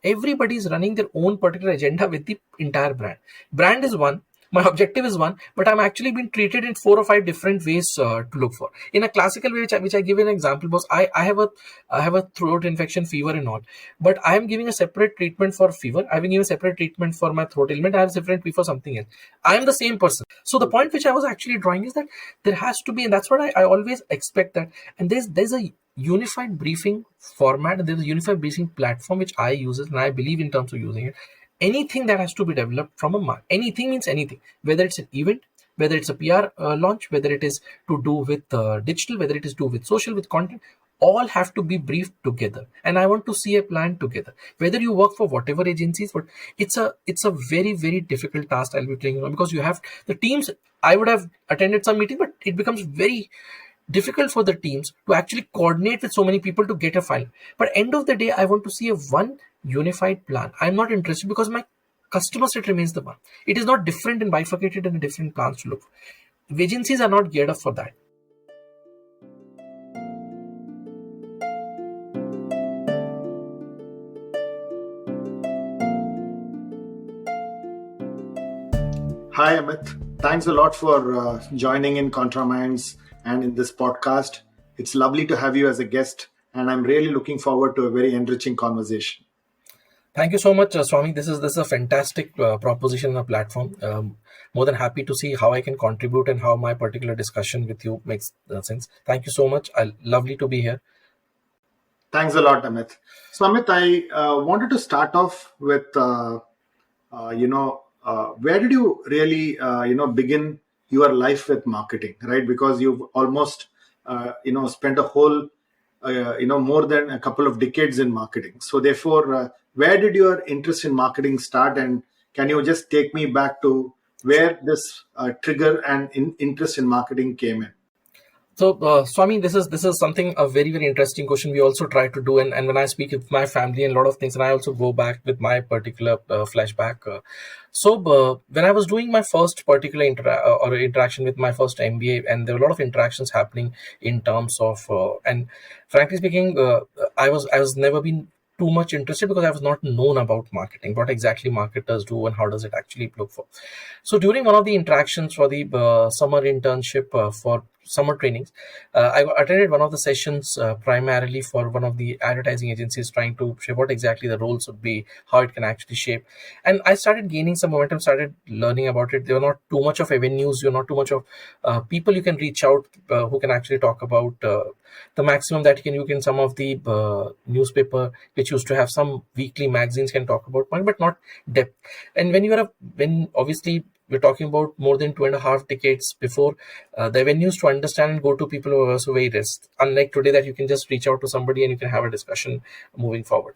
Everybody is running their own particular agenda with the entire brand. Brand is one. My objective is one, but I'm actually being treated in 4 or 5 different ways to look for. In a classical way, which I give an example was I have a throat infection, fever and all, but I am giving a separate treatment for fever. I'm giving a separate treatment for my throat ailment. I have a separate treatment for something else. I am the same person. So the point which I was actually drawing is that there has to be, and that's what I always expect that, and there's a unified briefing format and there's a unified briefing platform which I use and I believe in terms of using it. Anything that has to be developed from anything means anything, whether it's an event, whether it's a PR launch, whether it is to do with digital, whether it is to do with social, with content, all have to be briefed together. And I want to see a plan together. Whether you work for whatever agencies, but it's a very, very difficult task, I'll be telling you, because you have the teams. I would have attended some meeting, but it becomes very difficult for the teams to actually coordinate with so many people to get a file. But end of the day, I want to see a one unified plan. I'm not interested because my customer set remains the one. It is not different and bifurcated in different plans to look for. Agencies are not geared up for that. Hi, Amit. Thanks a lot for joining in ContraMinds and in this podcast. It's lovely to have you as a guest, and I'm really looking forward to a very enriching conversation. Thank you so much, Swami. This is a fantastic proposition and a platform. More than happy to see how I can contribute and how my particular discussion with you makes sense. Thank you so much. Lovely to be here. Thanks a lot, Amit. So, Amit, I wanted to start off with, where did you really, begin your life with marketing, right? Because you've almost, spent a whole, more than a couple of decades in marketing. So, therefore, where did your interest in marketing start? And can you just take me back to where this trigger and interest in marketing came in? So, Swami, this is something a very, very interesting question. We also try to do, and when I speak with my family and a lot of things, and I also go back with my particular flashback. When I was doing my first particular interaction with my first MBA, and there were a lot of interactions happening in terms of, and frankly speaking, I was never been too much interested because I was not known about marketing, what exactly marketers do and how does it actually look for. So during one of the interactions for the summer internship for summer trainings, I attended one of the sessions primarily for one of the advertising agencies trying to shape what exactly the roles would be, how it can actually shape. And I started gaining some momentum, started learning about it. There were not too much of avenues, you're not too much of people you can reach out who can actually talk about the maximum that you can some of the newspaper which used to have some weekly magazines can talk about point, but not depth. And when obviously we're talking about more than 2.5 decades before, the avenues to understand and go to people were also very less. Unlike today that you can just reach out to somebody and you can have a discussion moving forward.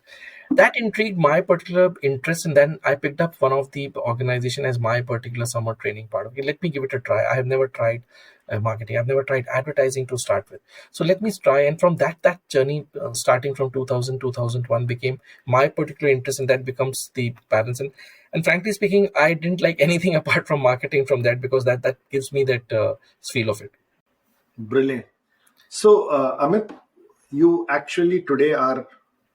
That intrigued my particular interest, and then I picked up one of the organization as my particular summer training part. Okay, let me give it a try. I have never tried marketing. I've never tried advertising to start with. So let me try. And from that journey, starting from 2000, 2001 became my particular interest, and that becomes the balance. And frankly speaking, I didn't like anything apart from marketing from that because that gives me that feel of it. Brilliant. So, Amit, you actually today are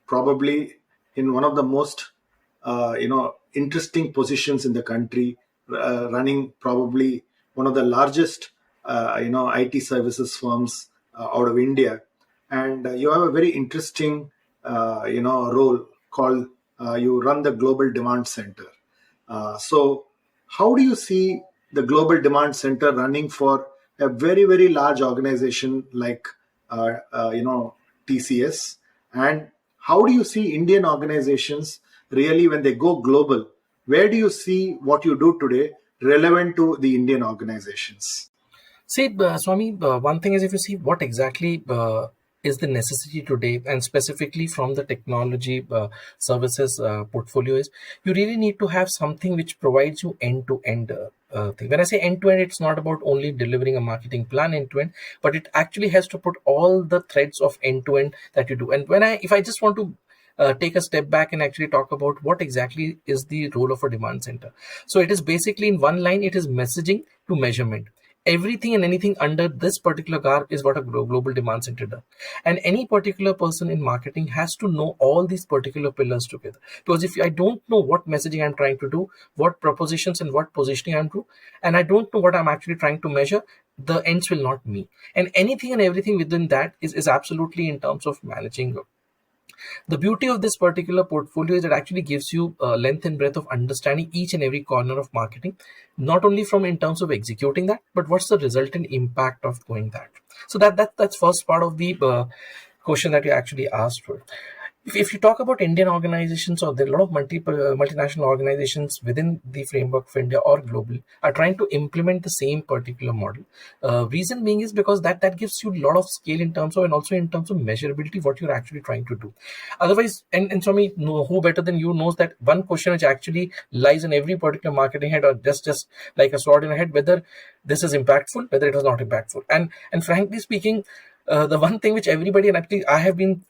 probably in one of the most, interesting positions in the country, running probably one of the largest, IT services firms out of India, and you have a very interesting, role called you run the Global Demand Center. So, how do you see the Global Demand Center running for a very, very large organization like, TCS? And how do you see Indian organizations really when they go global? Where do you see what you do today relevant to the Indian organizations? See, Swami, one thing is if you see what exactly is the necessity today, and specifically from the technology services portfolio, is you really need to have something which provides you end-to-end thing. When I say end-to-end, it's not about only delivering a marketing plan end-to-end, but it actually has to put all the threads of end-to-end that you do. And if I just want to take a step back and actually talk about what exactly is the role of a demand center. So it is basically in one line, it is messaging to measurement. everything and anything under this particular garb is what a global demand center does. And any particular person in marketing has to know all these particular pillars together. Because if I don't know what messaging I'm trying to do, what propositions and what positioning I'm doing, and I don't know what I'm actually trying to measure, the ends will not meet. And anything and everything within that is absolutely in terms of managing. The beauty of this particular portfolio is it actually gives you length and breadth of understanding each and every corner of marketing, not only from in terms of executing that, but what's the resultant impact of doing that. So that's first part of the question that you actually asked for. If you talk about Indian organizations, or there are a lot of multinational organizations within the framework of India or global are trying to implement the same particular model. Reason being is because that gives you a lot of scale in terms of, and also in terms of measurability, what you're actually trying to do. Otherwise, and so me, who better than you knows that one question which actually lies in every particular marketing head, or just like a sword in a head, whether this is impactful, whether it was not impactful. And frankly speaking, the one thing which everybody, and actually I have been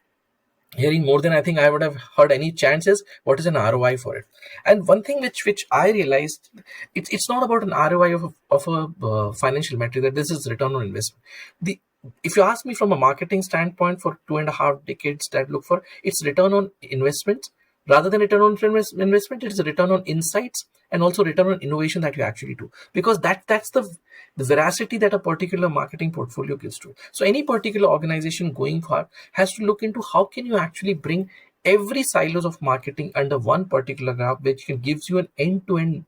hearing more than I think I would have heard any chances, what is an ROI for it? And one thing which I realized, it's not about an ROI of a financial metric, that this is return on investment. The If you ask me from a marketing standpoint, for 2.5 decades that look for, it's return on investments rather than return on investment. It's a return on insights and also return on innovation that you actually do, because that's the veracity that a particular marketing portfolio gives to it. So any particular organization going forward has to look into how can you actually bring every silos of marketing under one particular graph, which can gives you an end-to-end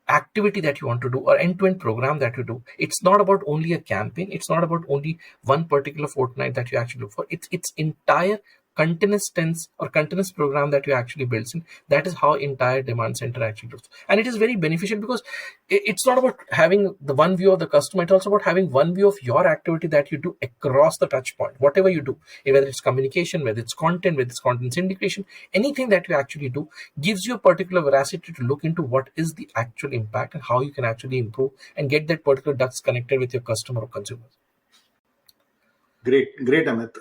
activity that you want to do, or end-to-end program that you do. It's not about only a campaign, it's not about only one particular fortnight that you actually look for. It's entire continuous tense or continuous program that you actually builds in. That is how entire demand center actually looks, and it is very beneficial because it's not about having the one view of the customer, it's also about having one view of your activity that you do across the touch point, whatever you do, whether it's communication, whether it's content, whether it's content syndication, anything that you actually do gives you a particular veracity to look into what is the actual impact and how you can actually improve and get that particular ducts connected with your customer or consumers. Great, Amit.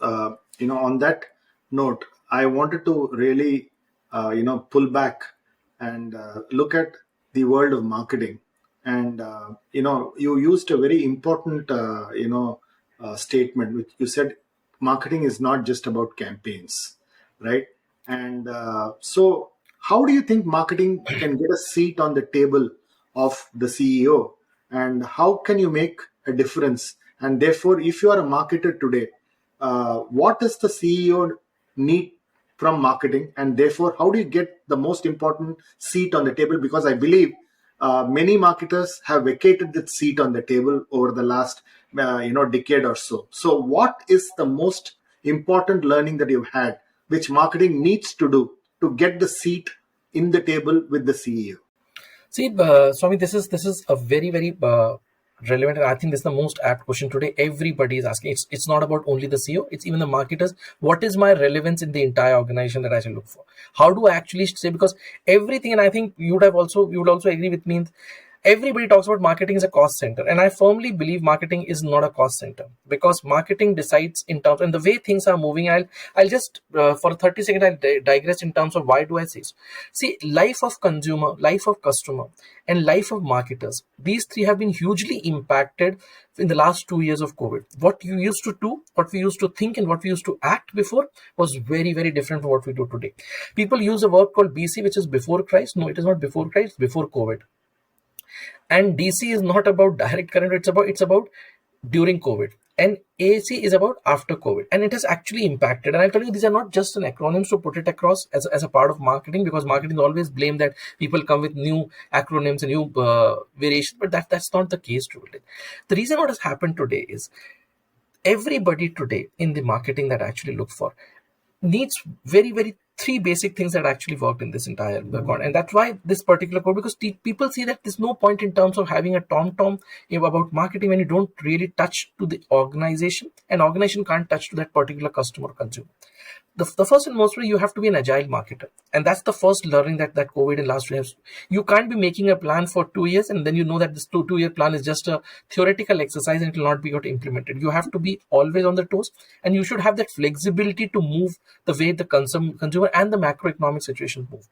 On that note, I wanted to really, pull back and look at the world of marketing. And, you used a very important, statement, which you said marketing is not just about campaigns, right? And so, how do you think marketing can get a seat on the table of the CEO? And how can you make a difference? And therefore, if you are a marketer today, what does the CEO need from marketing? And therefore, how do you get the most important seat on the table? Because I believe many marketers have vacated that seat on the table over the last decade or so. So what is the most important learning that you've had, which marketing needs to do to get the seat in the table with the CEO? See, Swami, this is a very relevant, and I think this is the most apt question today. Everybody is asking. It's not about only the CEO. It's even the marketers. What is my relevance in the entire organization that I should look for? How do I actually say? Because everything, and I think you would also agree with me. Everybody talks about marketing as a cost center, and I firmly believe marketing is not a cost center, because marketing decides in terms, and the way things are moving. I'll just for 30 seconds I'll digress in terms of why do I say so. See, life of consumer, life of customer, and life of marketers. These three have been hugely impacted in the last 2 years of COVID. What you used to do, what we used to think, and what we used to act before was very different from what we do today. People use a word called BC, which is before Christ. No, it is not before Christ. It's before COVID. And DC is not about direct current, it's about during COVID. And AC is about after COVID, and it has actually impacted. And I tell you, these are not just an acronyms to put it across as a part of marketing, because marketing always blame that people come with new acronyms and new variations, but that's not the case today. The reason what has happened today is everybody today in the marketing that actually look for needs very three basic things that actually worked in this entire code. And that's why this particular code, because people see that there's no point in terms of having a tom about marketing when you don't really touch to the organization, and organization can't touch to that particular customer or consumer. The first and most way, you have to be an agile marketer, and that's the first learning that COVID in last 2 years. You can't be making a plan for 2 years and then you know that this two-year plan is just a theoretical exercise and it will not be got implemented. You have to be always on the toes, and you should have that flexibility to move the way the consumer and the macroeconomic situation move.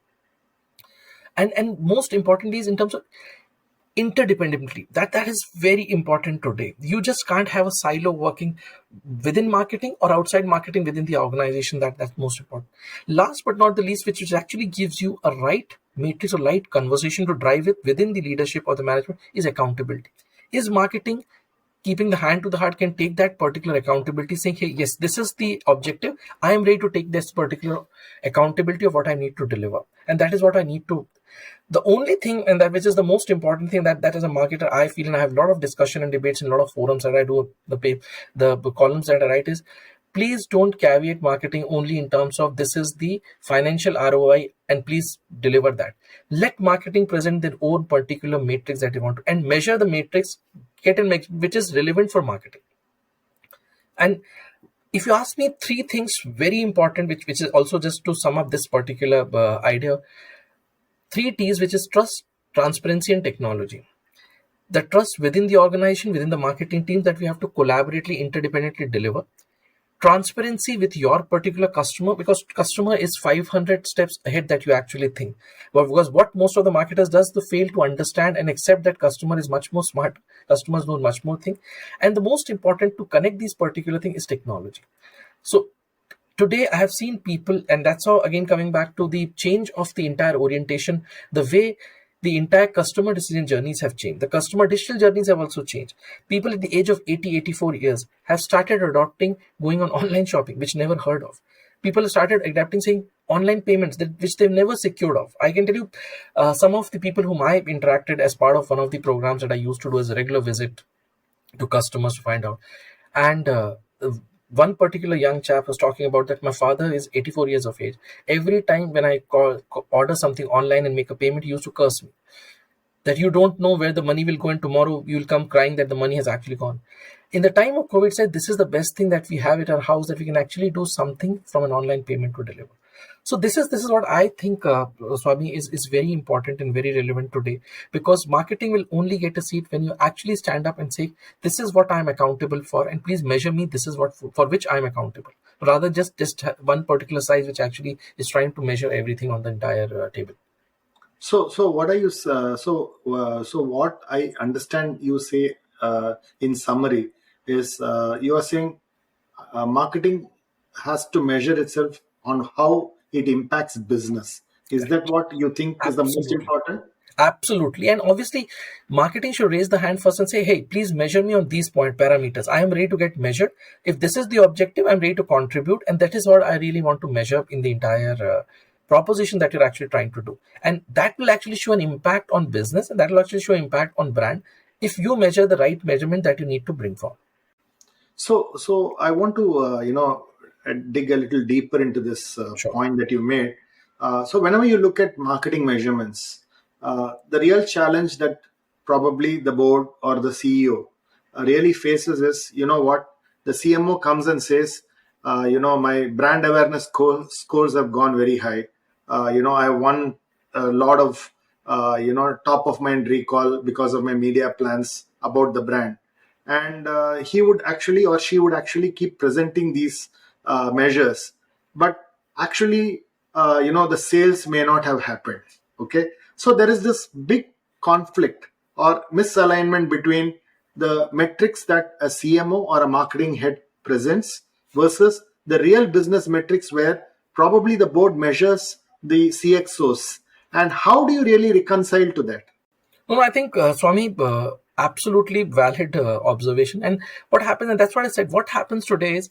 And most importantly is in terms of interdependently. That is very important today. You just can't have a silo working within marketing or outside marketing within the organization. That's most important. Last but not the least, which actually gives you a right matrix or right conversation to drive it within the leadership or the management, is accountability. Is marketing keeping the hand to the heart, can take that particular accountability, saying, hey, yes, this is the objective, I am ready to take this particular accountability of what I need to deliver, and that is what I need to. The only thing, and that which is the most important thing, that as a marketer I feel, and I have a lot of discussion and debates in a lot of forums that I do, the columns that I write, is please don't caveat marketing only in terms of this is the financial ROI and please deliver that. Let marketing present their own particular matrix that you want to, and measure the matrix, get and make which is relevant for marketing. And if you ask me, three things very important, which is also just to sum up this particular idea, three T's, which is trust, transparency, and technology. The trust within the organization, within the marketing team, that we have to collaboratively, interdependently deliver. Transparency with your particular customer, because customer is 500 steps ahead that you actually think. But because what most of the marketers does, they fail to understand and accept that customer is much more smart. Customers know much more thing. And the most important to connect these particular thing is technology. So today I have seen people, and that's how, again, coming back to the change of the entire orientation, the way the entire customer decision journeys have changed. The customer digital journeys have also changed. People at the age of 80, 84 years have started adopting going on online shopping, which never heard of. People have started adapting, saying online payments, which they've never secured of. I can tell you some of the people whom I interacted as part of one of the programs that I used to do as a regular visit to customers to find out. And one particular young chap was talking about that my father is 84 years of age. Every time when I order something online and make a payment, he used to curse me that you don't know where the money will go, and tomorrow you will come crying that the money has actually gone. In the time of COVID, said this is the best thing that we have at our house, that we can actually do something from an online payment to deliver. So this is what I think, Swami, is very important and very relevant today, because marketing will only get a seat when you actually stand up and say, this is what I'm accountable for, and please measure me. This is what for which I'm accountable, rather just one particular size which actually is trying to measure everything on the entire table. So what are you? So what I understand you say in summary is you are saying marketing has to measure itself on how it impacts business. Is that what you think is the most Absolutely. important? Absolutely. And obviously, marketing should raise the hand first and say, hey, please measure me on these parameters. I am ready to get measured. If this is the objective, I'm ready to contribute. And that is what I really want to measure in the entire proposition that you're actually trying to do. And that will actually show an impact on business, and that will actually show impact on brand if you measure the right measurement that you need to bring forward. So I want to dig a little deeper into this Sure. point that you made. So whenever you look at marketing measurements, the real challenge that probably the board or the CEO really faces is, you know what, the CMO comes and says, my brand awareness scores have gone very high. I won a lot of top of mind recall because of my media plans about the brand, and he would actually, or she would actually, keep presenting these measures, but actually the sales may not have happened. Okay, so there is this big conflict or misalignment between the metrics that a CMO or a marketing head presents versus the real business metrics where probably the board measures the CXOs. And how do you really reconcile to that? No, I think, Swami, absolutely valid observation. And what happens, and that's what I said, what happens today is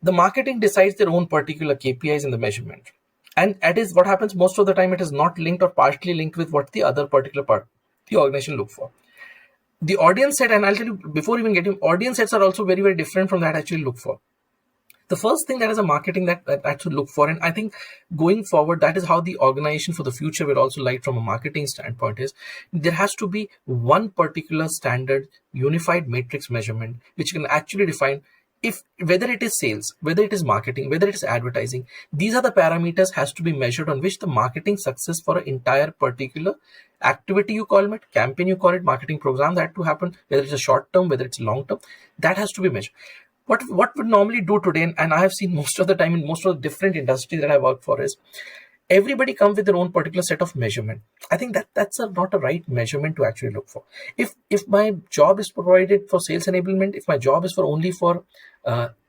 the marketing decides their own particular KPIs in the measurement. And that is what happens most of the time. It is not linked or partially linked with what the other particular part the organization look for. The audience set, and I'll tell you before even getting, audience sets are also very, very different from that I actually look for. The first thing that is a marketing that should look for, and I think going forward, that is how the organization for the future will also like from a marketing standpoint, is there has to be one particular standard unified matrix measurement which can actually define if whether it is sales, whether it is marketing, whether it is advertising. These are the parameters has to be measured on which the marketing success for an entire particular activity, you call it campaign, you call it marketing program, that to happen, whether it's a short term, whether it's long term, that has to be measured. What would normally do today, and I have seen most of the time in most of the different industries that I work for, is everybody comes with their own particular set of measurement. I think not a right measurement to actually look for. If my job is provided for sales enablement, if my job is for only for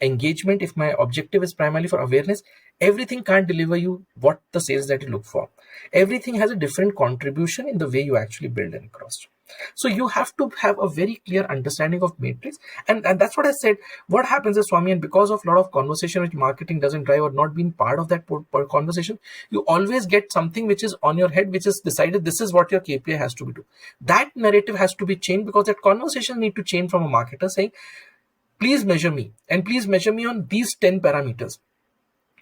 engagement, if my objective is primarily for awareness, everything can't deliver you what the sales that you look for. Everything has a different contribution in the way you actually build and cross. So you have to have a very clear understanding of matrix, and that's what I said. What happens is, Swami, and because of a lot of conversation which marketing doesn't drive or not being part of that conversation, you always get something which is on your head, which is decided this is what your KPI has to be do. That narrative has to be changed, because that conversation need to change from a marketer saying, please measure me, and please measure me on these 10 parameters,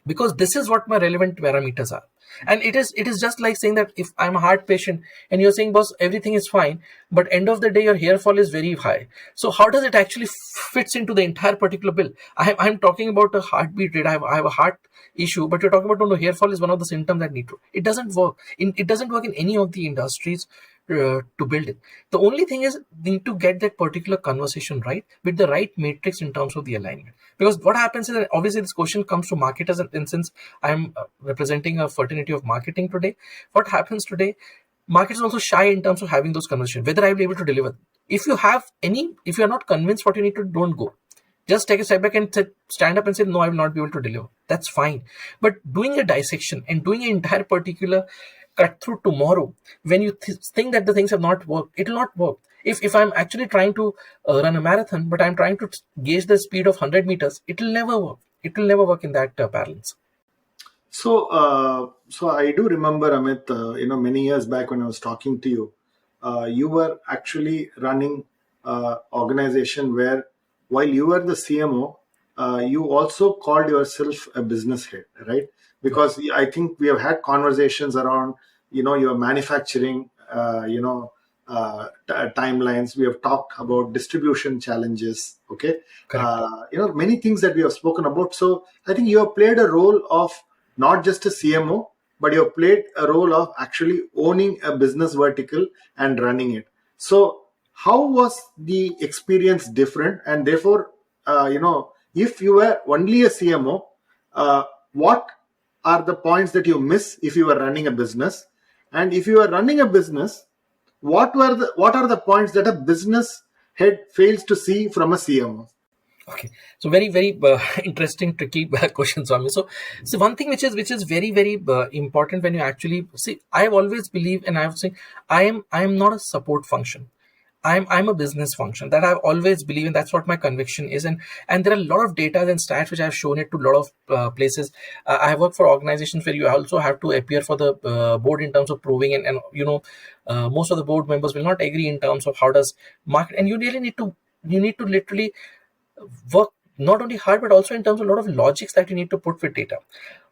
because this is what my relevant parameters are. And it is just like saying that if I'm a heart patient and you're saying, boss, everything is fine, but end of the day your hair fall is very high, so how does it actually fits into the entire particular bill? I'm talking about a heartbeat rate, I have a heart issue, but you're talking about, no, hair fall is one of the symptoms that need to. It doesn't work it doesn't work in any of the industries to build it. The only thing is, need to get that particular conversation right with the right matrix in terms of the alignment. Because what happens is that obviously this question comes to marketers, and since I'm representing a fraternity of marketing today, what happens today, marketers are also shy in terms of having those conversations, whether I will be able to deliver. If you're not convinced what you need to, don't go. Just take a step back and stand up and say, no, I will not be able to deliver. That's fine. But doing a dissection and doing an entire particular cut through tomorrow, when you think that the things have not worked, it will not work. If I'm actually trying to run a marathon, but I'm trying to gauge the speed of 100 meters, it will never work. It will never work in that balance. So I do remember, Amit, many years back when I was talking to you, you were actually running organization where, while you were the CMO, you also called yourself a business head, right? Because I think we have had conversations around, your manufacturing, timelines. We have talked about distribution challenges. Okay, Correct. many things that we have spoken about. So I think you have played a role of not just a CMO, but you have played a role of actually owning a business vertical and running it. So how was the experience different? And therefore, if you were only a CMO, what are the points that you miss if you were running a business? And if you are running a business, what are the points that a business head fails to see from a CMO? Okay, so very very interesting, tricky question, Swami. So one thing which is very very important when you actually see, I've always believed, and I've said, I am not a support function. I'm a business function, that I've always believed, and that's what my conviction is. And there are a lot of data and stats which I've shown it to a lot of places. I work for organizations where you also have to appear for the board in terms of proving, and most of the board members will not agree in terms of how does market, and you need to literally work not only hard, but also in terms of a lot of logics that you need to put with data.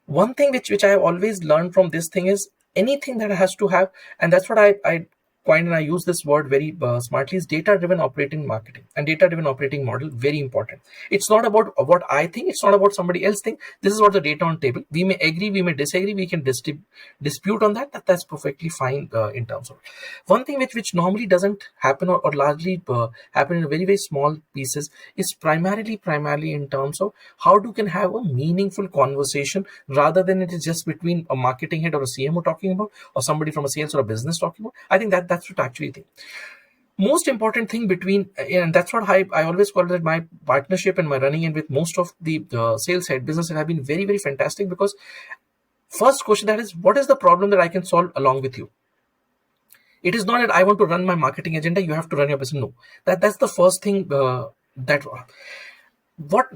One thing which I have always learned from this thing is, anything that has to have, and that's what I coined, and I use this word very smartly, is data driven operating marketing and data driven operating model. Very important. It's not about what I think, it's not about somebody else think. This is what the data on table. We may agree, we may disagree, we can dispute on that's perfectly fine. In terms of one thing which normally doesn't happen, or largely happen in very very small pieces, is primarily in terms of how you can have a meaningful conversation, rather than it is just between a marketing head or a CMO talking about, or somebody from a sales or a business talking about. I think that's what I actually think. Most important thing between, and that's what I always call that my partnership and my running in with most of the sales head business have been very very fantastic. Because first question, that is, what is the problem that I can solve along with you? It is not that I want to run my marketing agenda, you have to run your business. No, that's the first thing. That what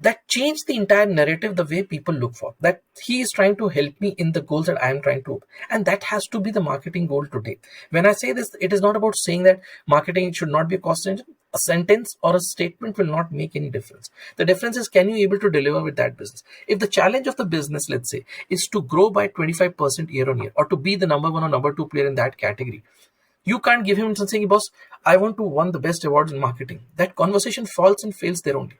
that changed the entire narrative, the way people look for that he is trying to help me in the goals that I am trying to, and that has to be the marketing goal today. When I say this, it is not about saying that marketing should not be a cost engine. A sentence or a statement will not make any difference. The difference is, can you able to deliver with that business? If the challenge of the business, let's say, is to grow by 25% year on year, or to be the number one or number two player in that category, you can't give him something, boss, I want to win the best awards in marketing. That conversation falls and fails there only.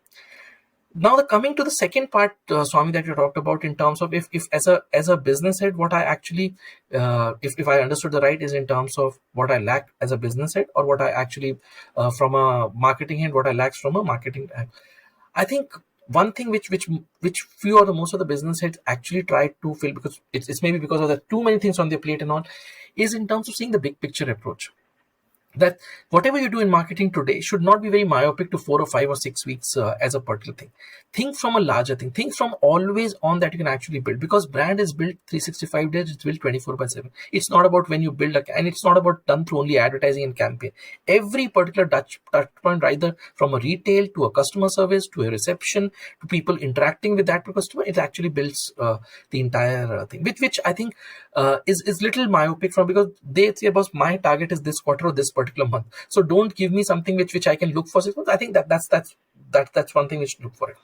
Now, coming to the second part, Swami, that you talked about, in terms of if as a business head, what I actually, if I understood the right, is in terms of what I lack as a business head, or what I actually from a marketing head, what I lack from a marketing head. I think one thing which few or the most of the business heads actually try to fill, because it's maybe because of the too many things on their plate and all, is in terms of seeing the big picture approach. That whatever you do in marketing today should not be very myopic to 4 or 5 or 6 weeks as a particular thing. Think from a larger thing. Think from always on that you can actually build, because brand is built 365 days. It's built 24/7. It's not about when you build and it's not about done through only advertising and campaign. Every particular touch point, either from a retail to a customer service to a reception to people interacting with that customer, it actually builds the entire thing, which I think is little myopic from, because they say, boss, my target is this quarter or this particular month, so don't give me something which I can look for 6 months. I think that's one thing we should look for it.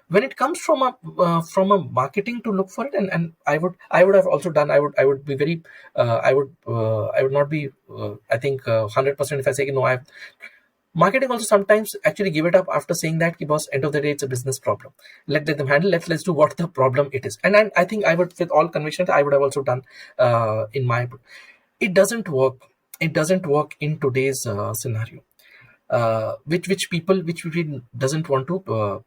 When it comes from a marketing to look for it, and I would have also done, I would be very I would not be I think 100% if I say no. Marketing also sometimes actually give it up after saying that, boss, end of the day it's a business problem, let them handle, let's do what the problem it is. And I think I would, with all conviction, I would have also done in my book. It doesn't work. It doesn't work in today's scenario, which people doesn't want to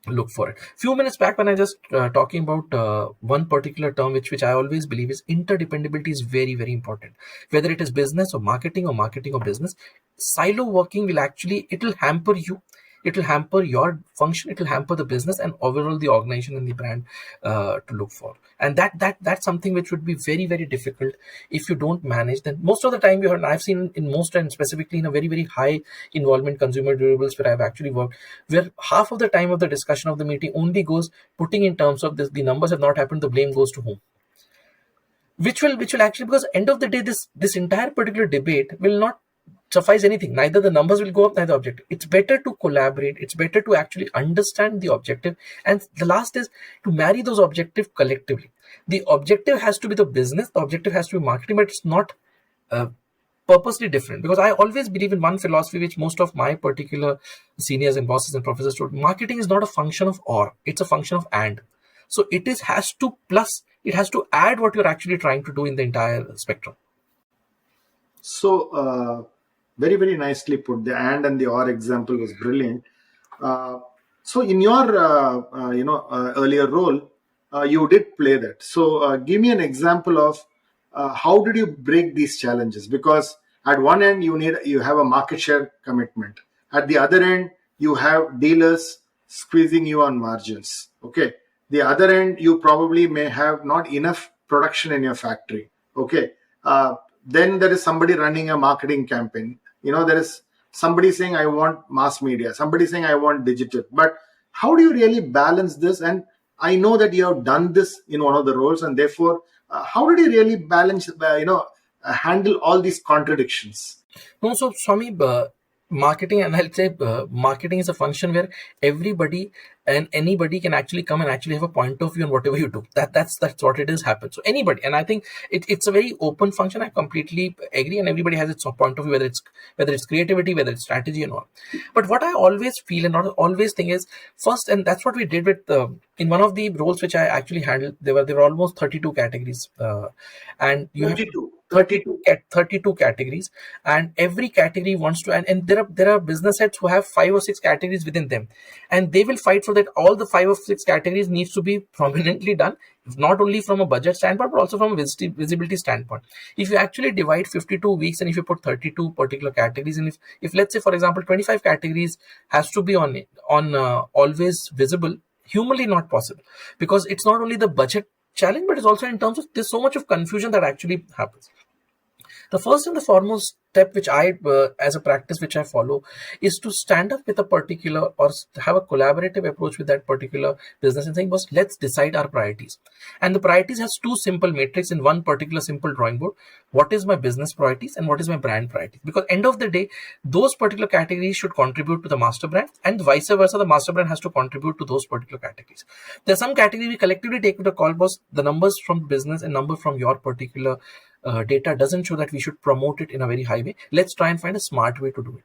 look for it. Few minutes back, when I just talking about one particular term which I always believe is interdependability is very, very important. Whether it is business or marketing or business, silo working will actually, it will hamper you. It will hamper your function. It will hamper the business and overall the organization and the brand to look for. And that's something which would be very, very difficult if you don't manage. Then most of the time you heard, I've seen in most, and specifically in a very, very high involvement consumer durables where I've actually worked, where half of the time of the discussion of the meeting only goes putting in terms of this, the numbers have not happened, the blame goes to whom. Which will actually, because end of the day, this entire particular debate will not suffice anything. Neither the numbers will go up, neither objective. It's better to collaborate. It's better to actually understand the objective. And the last is to marry those objectives collectively. The objective has to be the business. The objective has to be marketing, but it's not purposely different. Because I always believe in one philosophy, which most of my particular seniors and bosses and professors told: marketing is not a function of or, it's a function of and. So it has to plus, it has to add what you're actually trying to do in the entire spectrum. So, very, very nicely put. The and the or example was brilliant. So, in your earlier role, you did play that. So, give me an example of how did you break these challenges? Because at one end you have a market share commitment. At the other end, you have dealers squeezing you on margins. Okay. The other end, you probably may have not enough production in your factory. Okay. Then there is somebody running a marketing campaign. There is somebody saying, I want mass media, somebody saying, I want digital. But how do you really balance this? And I know that you have done this in one of the roles, and therefore, how did you really balance, handle all these contradictions? No, so Swami, marketing, and I'll say marketing is a function where everybody and anybody can actually come and actually have a point of view on whatever you do. That's what it is happens. So anybody, and I think it's a very open function. I completely agree, and everybody has its point of view, whether it's creativity, whether it's strategy and all. But what I always feel and always think is, first, and that's what we did with in one of the roles which I actually handled. There were almost 32 categories, and you 32. have 32 categories, and every category wants to, and there are business heads who have 5 or 6 categories within them, and they will fight for that. All the 5 or 6 categories needs to be prominently done, not only from a budget standpoint, but also from a visibility standpoint. If you actually divide 52 weeks and if you put 32 particular categories, and if let's say, for example, 25 categories has to be on always visible, humanly not possible, because it's not only the budget challenge, but it's also in terms of there's so much of confusion that actually happens. The first and the foremost step which I, as a practice which I follow, is to stand up with a particular or have a collaborative approach with that particular business and saying, boss, let's decide our priorities. And the priorities has 2 simple matrix in one particular simple drawing board. What is my business priorities and what is my brand priorities? Because end of the day, those particular categories should contribute to the master brand, and vice versa, the master brand has to contribute to those particular categories. There are some categories we collectively take to the call, boss, the numbers from business and number from your particular data doesn't show that we should promote it in a very high way. Let's try and find a smart way to do it.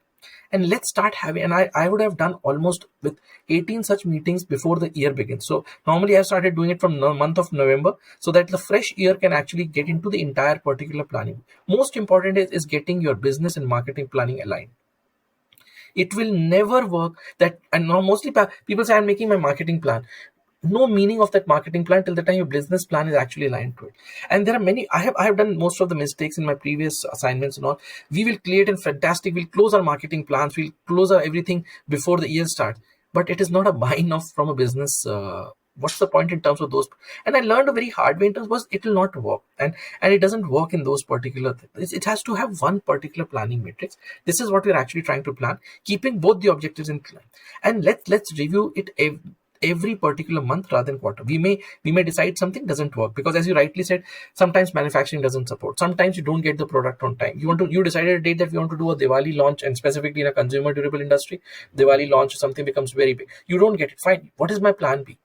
And let's start having, and I would have done almost with 18 such meetings before the year begins. So normally I've started doing it from the month of November, so that the fresh year can actually get into the entire particular planning. Most important is getting your business and marketing planning aligned. It will never work. That, and now mostly people say I'm making my marketing plan. No meaning of that marketing plan till the time your business plan is actually aligned to it. And there are many, I have done most of the mistakes in my previous assignments and all. We will create a fantastic, we'll close our marketing plans, we'll close our everything before the year starts, but it is not a buy-in of from a business. What's the point in terms of those? And I learned a very hard way in terms was it will not work, and it doesn't work in those particular things. It has to have one particular planning matrix. This is what we're actually trying to plan, keeping both the objectives in mind. And let's review it every particular month rather than quarter. We may decide something doesn't work because, as you rightly said, sometimes manufacturing doesn't support, sometimes you don't get the product on time. You decided a date that we want to do a Diwali launch, and specifically in a consumer durable industry, Diwali launch, something becomes very big, you don't get it. Fine, what is my plan B?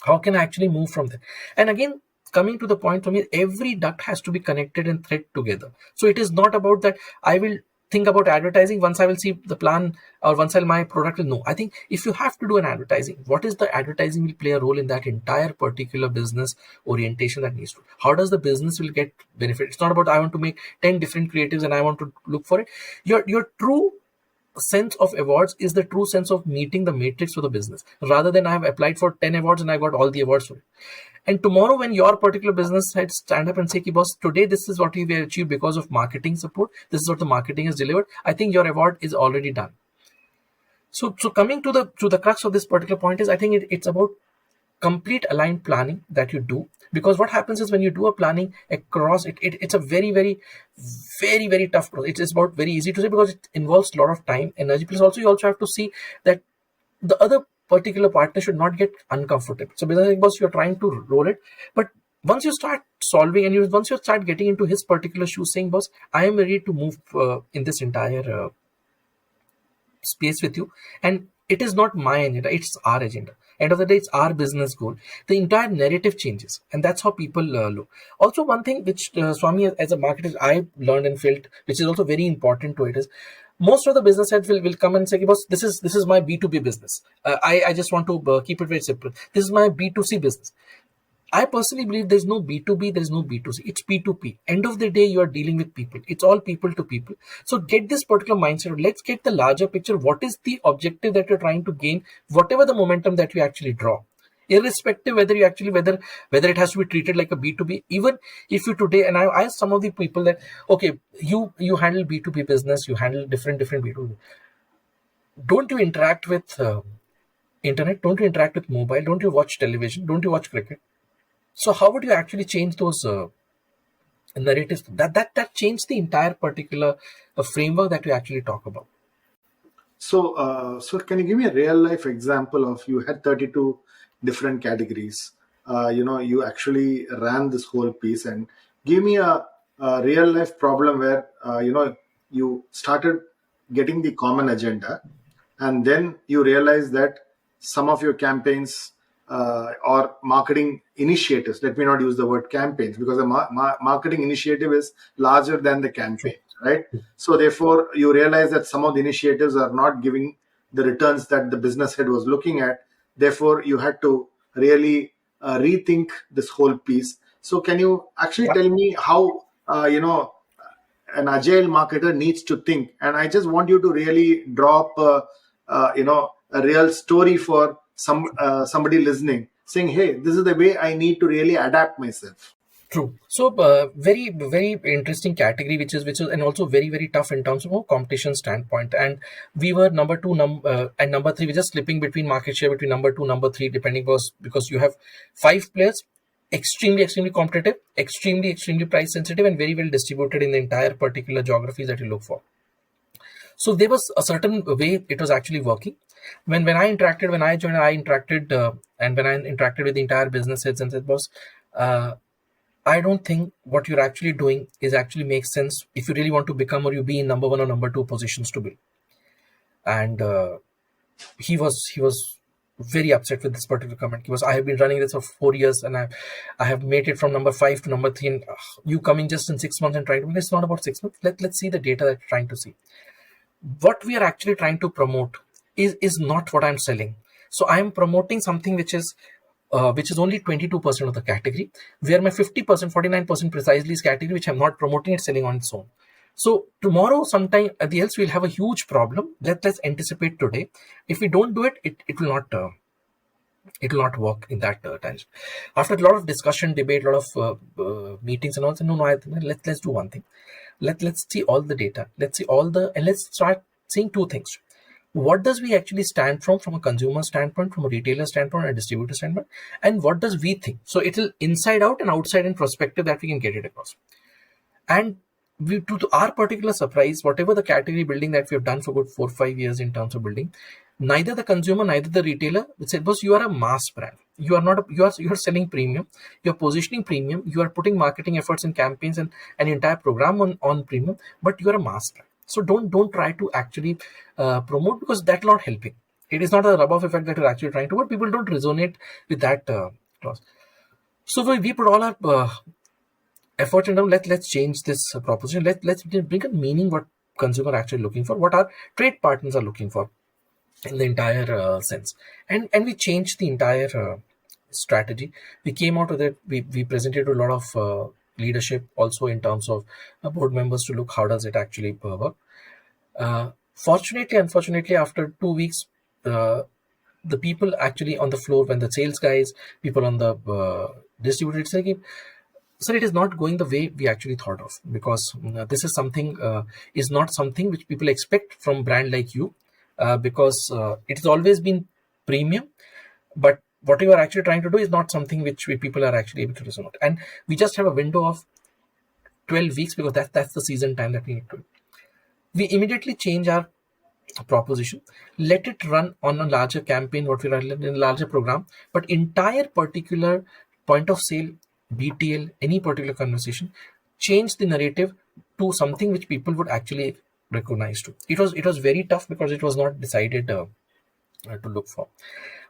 How can I actually move from there? And again, coming to the point for me, every duct has to be connected and thread together. So it is not about that I will think about advertising once I will see the plan, or once I'll my product will know. I think if you have to do an advertising, what is the advertising will play a role in that entire particular business orientation that needs to. How does the business will get benefit? It's not about I want to make 10 different creatives and I want to look for it. Your true sense of awards is the true sense of meeting the matrix for the business, rather than I have applied for 10 awards and I got all the awards for it. And tomorrow when your particular business head stand up and say, boss, today this is what we have achieved because of marketing support, this is what the marketing has delivered, I think your award is already done. So coming to the crux of this particular point is, I think it's about complete aligned planning that you do. Because what happens is when you do a planning across it's a very, very, very, very tough process. It is about very easy to say because it involves a lot of time, energy. Plus also you also have to see that the other particular partner should not get uncomfortable. So because you're trying to roll it, but once you start solving and once you start getting into his particular shoes, saying, boss, I am ready to move in this entire space with you, and it is not my agenda, it's our agenda. End of the day, it's our business goal. The entire narrative changes, and that's how people look. Also, one thing which Swami, as a marketer, I learned and felt, which is also very important to it, is most of the business heads will come and say, boss, this is my B2B business. I just want to keep it very simple. This is my B2C business. I personally believe there's no B2B, there's no B2C. It's P2P. End of the day, you are dealing with people. It's all people to people. So get this particular mindset. Let's get the larger picture. What is the objective that you're trying to gain? Whatever the momentum that you actually draw, irrespective whether you actually whether it has to be treated like a B2B. Even if you today, and I asked some of the people that, okay, you handle B2B business, you handle different B2B. Don't you interact with internet? Don't you interact with mobile? Don't you watch television? Don't you watch cricket? So how would you actually change those narratives? That changed the entire particular framework that we actually talk about. So can you give me a real life example of, you had 32 different categories. You actually ran this whole piece, and give me a real life problem where, you started getting the common agenda, and then you realize that some of your campaigns or marketing initiatives, let me not use the word campaigns, because the marketing initiative is larger than the campaign, right? So therefore you realize that some of the initiatives are not giving the returns that the business head was looking at. Therefore you had to really rethink this whole piece. So can you actually tell me how an agile marketer needs to think? And I just want you to really drop a real story for somebody listening, saying, hey, this is the way I need to really adapt myself. True. So very, very interesting category, which is and also very, very tough in terms of a competition standpoint. And we were number two, and number three. We're just slipping between market share between number two, number three, depending, because you have 5 players, extremely, extremely competitive, extremely, extremely price sensitive, and very well distributed in the entire particular geographies that you look for. So there was a certain way it was actually working. When I joined, and when I interacted with the entire business heads and said, boss, I don't think what you're actually doing is actually makes sense if you really want to become or you be in number one or number two positions to be. And he was very upset with this particular comment. Because I have been running this for 4 years and I have made it from number 5 to number 3, and you coming just in 6 months and trying to. It's not about 6 months. Let's see the data that you're trying to see. What we are actually trying to promote is not what I'm selling. So I am promoting something which is only 22% of the category, where my 50%, 49% precisely is category which I'm not promoting, it's selling on its own. So tomorrow sometime at the else we'll have a huge problem. Let's anticipate today. If we don't do it, it will not work in that time. After a lot of discussion, debate, a lot of meetings and all, so no, let's do one thing. Let's see all the data. Let's see all the, and let's start seeing two things. What does we actually stand from a consumer standpoint, from a retailer standpoint, a distributor standpoint, and what does we think? So it'll inside out and outside in perspective that we can get it across. And we, to our particular surprise, whatever the category building that we have done for good 4-5 years in terms of building, neither the consumer, neither the retailer said, boss, you are a mass brand. You are not a, you are selling premium, you're positioning premium, you are putting marketing efforts and campaigns and an entire program on premium, but you are a mass brand. So don't try to actually promote, because that's not helping. It is not a rub-off effect that you're actually trying to, but people don't resonate with that clause. So we put all our effort into, let's change this proposition. Let's bring a meaning what consumer actually looking for, what our trade partners are looking for in the entire sense, and we changed the entire strategy. We came out with it. We presented to a lot of leadership also in terms of board members to look how does it actually work. Fortunately, unfortunately, after 2 weeks, the people actually on the floor, when the sales guys, people on the distributor, say, sir, it is not going the way we actually thought of, because this is something is not something which people expect from brand like you, because it has always been premium, but what you are actually trying to do is not something which people are actually able to resonate. And we just have a window of 12 weeks, because that's the season time that we need to. We immediately change our proposition, let it run on a larger campaign, what we run in a larger program, but entire particular point of sale, BTL, any particular conversation, change the narrative to something which people would actually recognize to. It was very tough, because it was not decided to look for.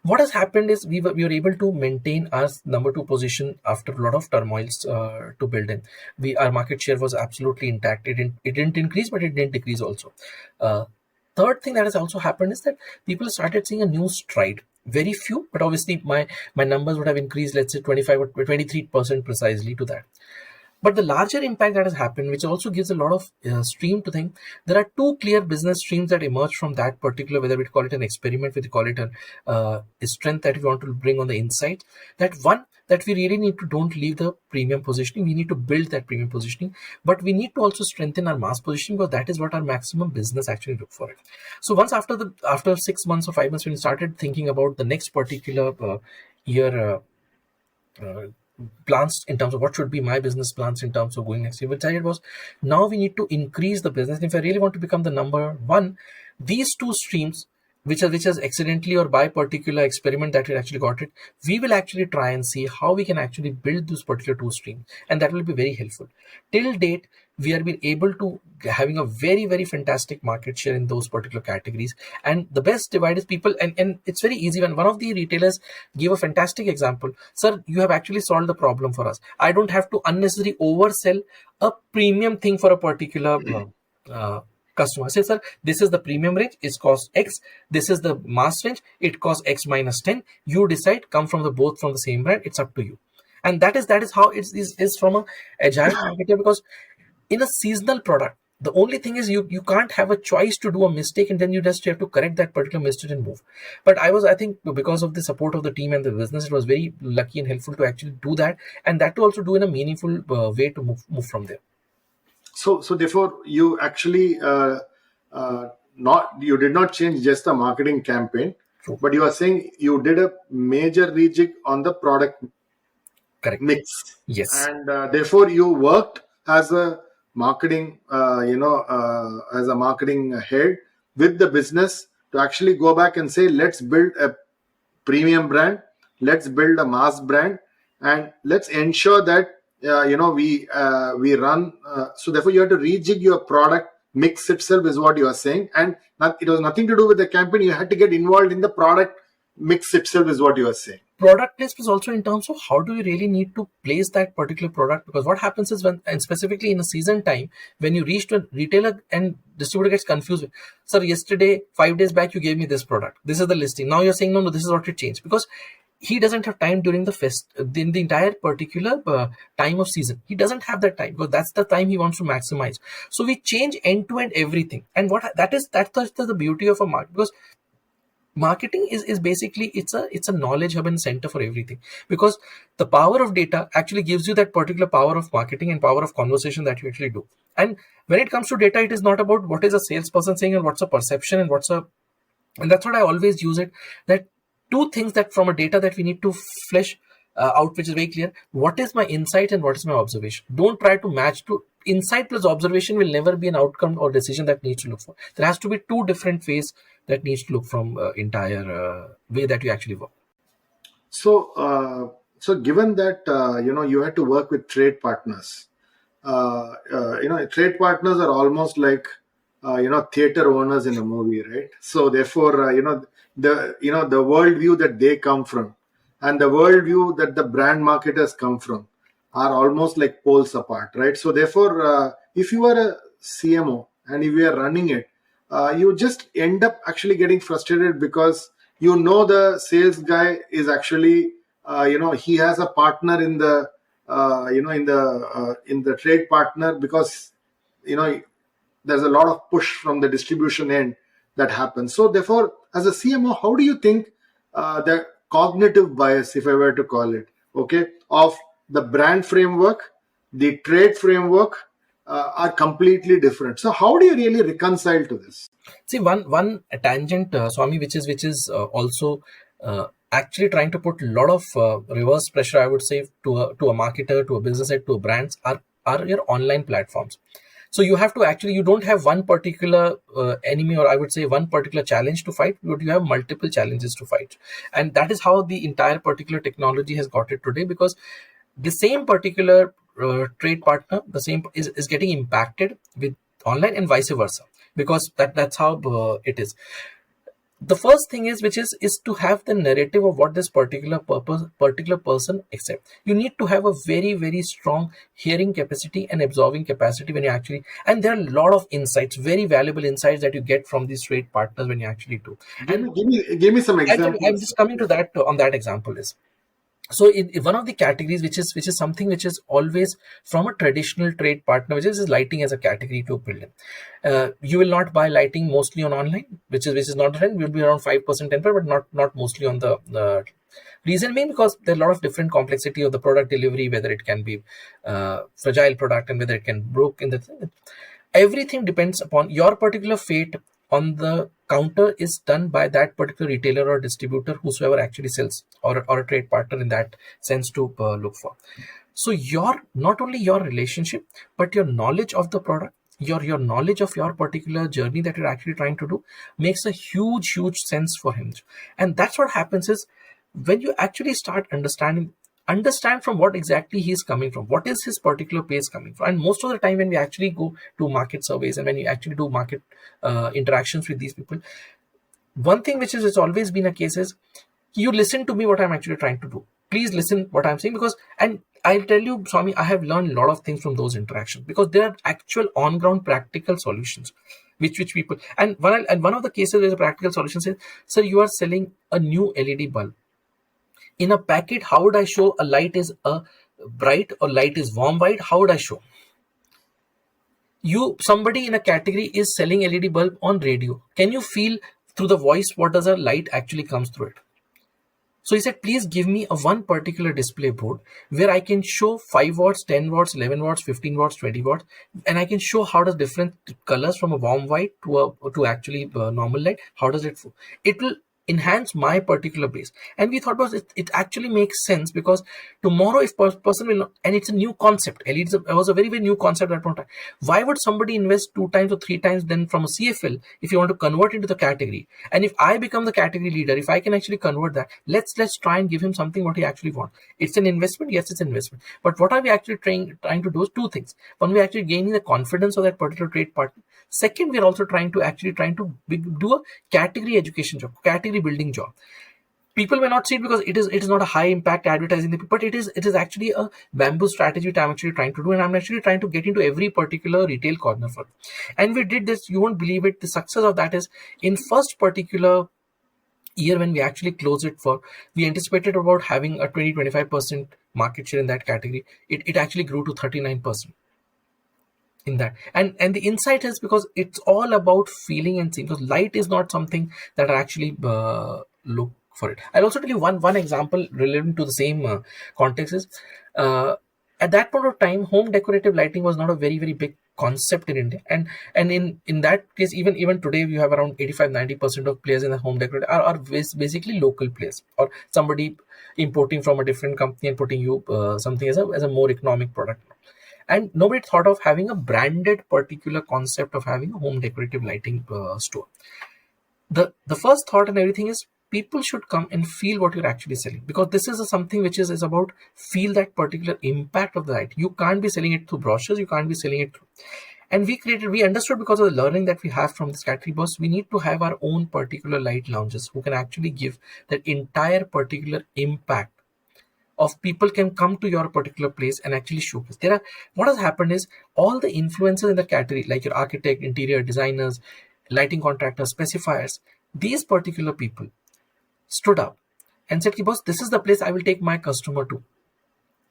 What has happened is we were able to maintain our number 2 position after a lot of turmoils to build in. Our market share was absolutely intact. It didn't increase, but it didn't decrease also. Third thing that has also happened is that people started seeing a new stride. Very few, but obviously my numbers would have increased, let's say 25 or 23% precisely to that. But the larger impact that has happened, which also gives a lot of stream to think, there are two clear business streams that emerge from that particular, whether we call it an experiment, whether we call it a strength that we want to bring on the inside. That one, that we really need to don't leave the premium positioning. We need to build that premium positioning, but we need to also strengthen our mass positioning, because that is what our maximum business actually look for it. So once after 6 months or 5 months, when we started thinking about the next particular year plans in terms of what should be my business plans in terms of going next year, we decided was, now we need to increase the business. And if I really want to become the number one, these two streams, which has accidentally or by particular experiment that we actually got it, we will actually try and see how we can actually build those particular two streams, and that will be very helpful. Till date, we are being able to having a very, very fantastic market share in those particular categories. And the best divide is people, and it's very easy. When one of the retailers gave a fantastic example, sir, you have actually solved the problem for us. I don't have to unnecessarily oversell a premium thing for a particular customer. Say, sir, this is the premium range, it costs X. This is the mass range, it costs X minus 10. You decide, come from both from the same brand, it's up to you. And that is how it is from a agile marketer, because in a seasonal product, the only thing is you can't have a choice to do a mistake and then you just have to correct that particular mistake and move. But I think because of the support of the team and the business, it was very lucky and helpful to actually do that, and that to also do in a meaningful way to move from there. So therefore, you actually you did not change just the marketing campaign, True. But you are saying you did a major rejig on the product Correct. mix. Yes. And therefore, you worked as a marketing, as a marketing head with the business to actually go back and say, let's build a premium brand, let's build a mass brand, and let's ensure that we run. So therefore, you have to rejig your product mix itself, is what you are saying, and it was nothing to do with the campaign. You had to get involved in the product mix itself, is what you are saying. Product list was also in terms of how do you really need to place that particular product, because what happens is when, and specifically in a season time, when you reach to a retailer and distributor gets confused, sir, yesterday 5 days back you gave me this product, this is the listing, now you're saying no, this is what you changed, because he doesn't have time during in the entire particular time of season. He doesn't have that time because that's the time he wants to maximize. So we change end to end everything. And that's the beauty of a market, because marketing is basically, it's a knowledge hub and center for everything, because the power of data actually gives you that particular power of marketing and power of conversation that you actually do. And when it comes to data, it is not about what is a salesperson saying and what's a perception and that's what I always use it, that two things that from a data that we need to flesh out, which is very clear: what is my insight and what is my observation. Don't try to match to insight plus observation will never be an outcome or decision that needs to look for. There has to be two different ways that needs to look from entire way that you actually work. So given that you had to work with trade partners, trade partners are almost like theater owners in a movie, right? So therefore, the worldview that they come from and the worldview that the brand marketers come from are almost like poles apart, right? So therefore, if you are a CMO and if you are running it, you just end up actually getting frustrated because the sales guy is actually he has a partner in the in the trade partner, because there's a lot of push from the distribution end that happens. So therefore, as a CMO, how do you think the cognitive bias, if I were to call it, okay, of the brand framework, the trade framework are completely different? So how do you really reconcile to this? See, one tangent, Swami, which is also actually trying to put a lot of reverse pressure, I would say, to a marketer, to a business head, to a brands, are your online platforms. So you have to actually, you don't have one particular enemy, or I would say one particular challenge to fight, but you have multiple challenges to fight. And that is how the entire particular technology has got it today, because the same particular trade partner, the same is getting impacted with online and vice versa, because that's how it is. The first thing is to have the narrative of what this particular person accept. You need to have a very, very strong hearing capacity and absorbing capacity when you actually, and there are a lot of insights, very valuable insights that you get from these trade partners when you actually do. And Give me some I'm examples. just coming to that. On that example is, so in one of the categories, which is something which is always from a traditional trade partner, which is lighting as a category to build in. You will not buy lighting mostly on online, which is not trend. Will be around 5%, 10%, but not mostly on the reason being because there are a lot of different complexity of the product delivery, whether it can be fragile product and whether it can broke in the. Everything depends upon your particular fate on the counter is done by that particular retailer or distributor, whosoever actually sells, or a trade partner in that sense to look for. So not only your relationship, but your knowledge of the product, your knowledge of your particular journey that you're actually trying to do makes a huge sense for him. And that's what happens is, when you actually start understand from what exactly he's coming from, what is his particular place coming from. And most of the time when we actually go to market surveys and when you actually do market interactions with these people, one thing which is it's always been a case is, you listen to me what I'm actually trying to do. Please listen what I'm saying, because, and I'll tell you, Swami, I have learned a lot of things from those interactions, because there are actual on ground practical solutions which people, and one of the cases where the practical solution says, sir, you are selling a new LED bulb in a packet. How would I show a light is a bright or light is warm white? How would I show? Somebody in a category is selling LED bulb on radio. Can you feel through the voice what does a light actually comes through it? So he said, please give me a one particular display board where I can show 5 watts, 10 watts, 11 watts, 15 watts, 20 watts, and I can show how does different colors from a warm white to actually normal light, how does it will enhance my particular base. And we thought about it actually makes sense, because tomorrow if person will not, and it's a new concept, LED was a very, very new concept at that point of time. Why would somebody invest 2 times or 3 times then from a CFL if you want to convert into the category? And if I become the category leader, if I can actually convert that, let's try and give him something what he actually wants. It's an investment, yes, it's an investment, but what are we actually trying to do is 2 things. One, we're actually gaining the confidence of that particular trade partner. Second, we're also trying to do a category education job, category building job. People may not see it because it is not a high impact advertising, but it is actually a bamboo strategy that I'm actually trying to do, and I'm actually trying to get into every particular retail corner for it. And we did this, you won't believe it, the success of that is, in first particular year when we actually closed it for, we anticipated about having a 20-25% market share in that category. It actually grew to 39% in that. And the insight is because it's all about feeling and seeing, because light is not something that I actually look for it. I'll also tell you one example relevant to the same context is, at that point of time, home decorative lighting was not a very big concept in India. And in that case, even today, we have around 85-90% of players in the home decorative are basically local players, or somebody importing from a different company and putting you something as a more economic product. And nobody thought of having a branded particular concept of having a home decorative lighting store. The first thought and everything is, people should come and feel what you're actually selling, because this is something which is about feel that particular impact of the light. You can't be selling it through brochures, you can't be selling it through. And we understood, because of the learning that we have from this category boss, we need to have our own particular light lounges who can actually give that entire particular impact of people can come to your particular place and actually showcase. What has happened is, all the influencers in the category, like your architect, interior designers, lighting contractors, specifiers, these particular people stood up and said, boss, this is the place I will take my customer to,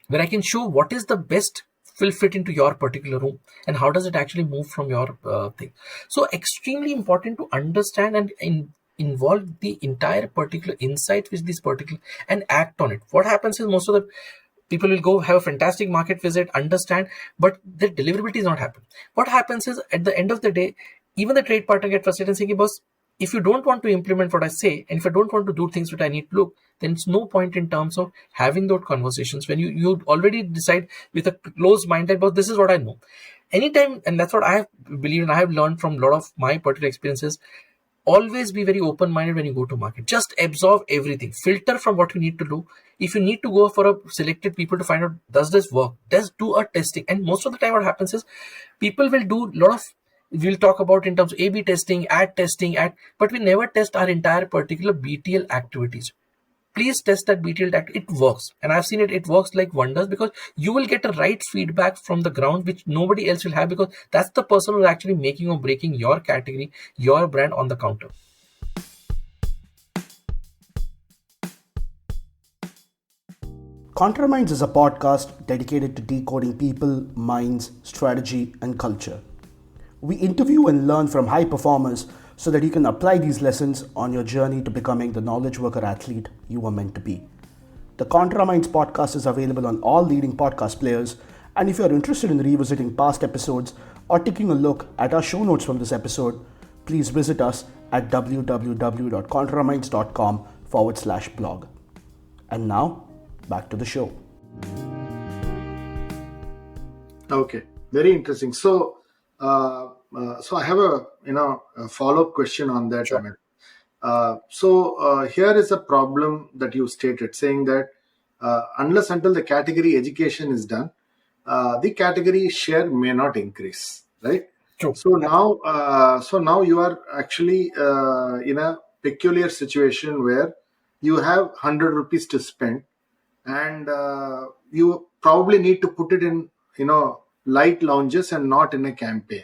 where I can show what is the best will fit into your particular room and how does it actually move from your thing. So extremely important to understand and involve the entire particular insight with this particular and act on it. What happens is, most of the people will go have a fantastic market visit, understand, but the deliverability is not happen. What happens is, at the end of the day, even the trade partner get frustrated and saying, boss, if you don't want to implement what I say, and if I don't want to do things that I need to look, then it's no point in terms of having those conversations when you already decide with a closed mindset about this is what I know. Anytime, and that's what I have believed and I have learned from a lot of my particular experiences, always be very open-minded when you go to market. Just absorb everything, filter from what you need to do. If you need to go for a selected people to find out, does this work, just do a testing. And most of the time what happens is, people will do a lot of, we'll talk about in terms of A/B testing, testing, but we never test our entire particular BTL activities. Please test that BTL act. It works, and I've seen it works like wonders, because you will get a right feedback from the ground which nobody else will have, because that's the person who's actually making or breaking your category, your brand on the counter. Contraminds is a podcast dedicated to decoding people, minds, strategy, and culture. We interview and learn from high performers so that you can apply these lessons on your journey to becoming the knowledge worker athlete you were meant to be. The Contraminds podcast is available on all leading podcast players, and if you're interested in revisiting past episodes or taking a look at our show notes from this episode, please visit us at www.contraminds.com/blog. And now, back to the show. Okay, very interesting. So I have a follow-up question on that. Sure. Amit. So here is a problem that you stated, saying that unless until the category education is done, the category share may not increase, right? True. So now you are actually in a peculiar situation where you have 100 rupees to spend, and you probably need to put it in light lounges and not in a campaign,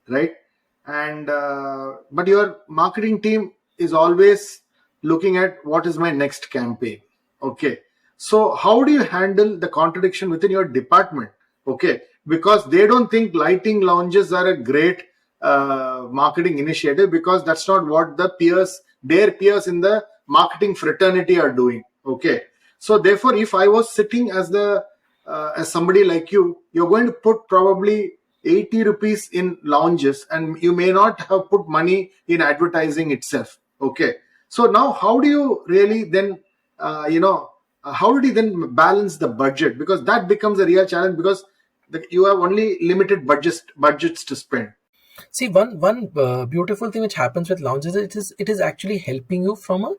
right? And but your marketing team is always looking at what is my next campaign. Okay, so how do you handle the contradiction within your department? Okay, because they don't think lighting lounges are a great marketing initiative, because that's not what their peers in the marketing fraternity are doing. Okay, so therefore, if I was sitting as somebody like you, you're going to put probably 80 rupees in lounges, and you may not have put money in advertising itself. Okay, so now how do you really then how do you then balance the budget? Because that becomes a real challenge, because you have only limited budgets to spend. See, one beautiful thing which happens with lounges is it is actually helping you from a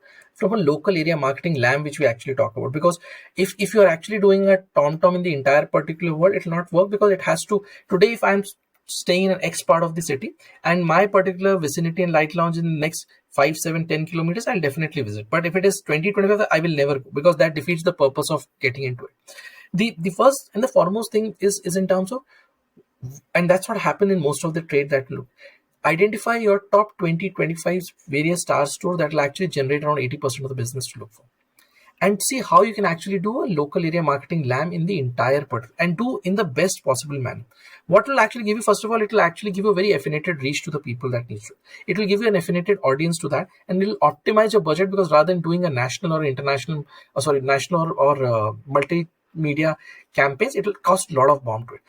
local area marketing lamb, which we actually talk about. Because if you are actually doing a tom in the entire particular world, it will not work, because it has to. Today, if I'm staying in an X part of the city and my particular vicinity and light lounge in the next 5, 7, 10 kilometers, I'll definitely visit. But if it is 20, 25, I will never go, because that defeats the purpose of getting into it. The first and the foremost thing is in terms of, and that's what happened in most of the trade that look. identify your top 20, 25 various star stores that will actually generate around 80% of the business to look for, and see how you can actually do a local area marketing lamb in the entire product and do in the best possible manner. What will actually give you, first of all, it will actually give you a very affinated reach to the people that needs to. It will give you an affinated audience to that, and it will optimize your budget, because rather than doing a national or international, national or multimedia campaigns, it will cost a lot of bomb to it.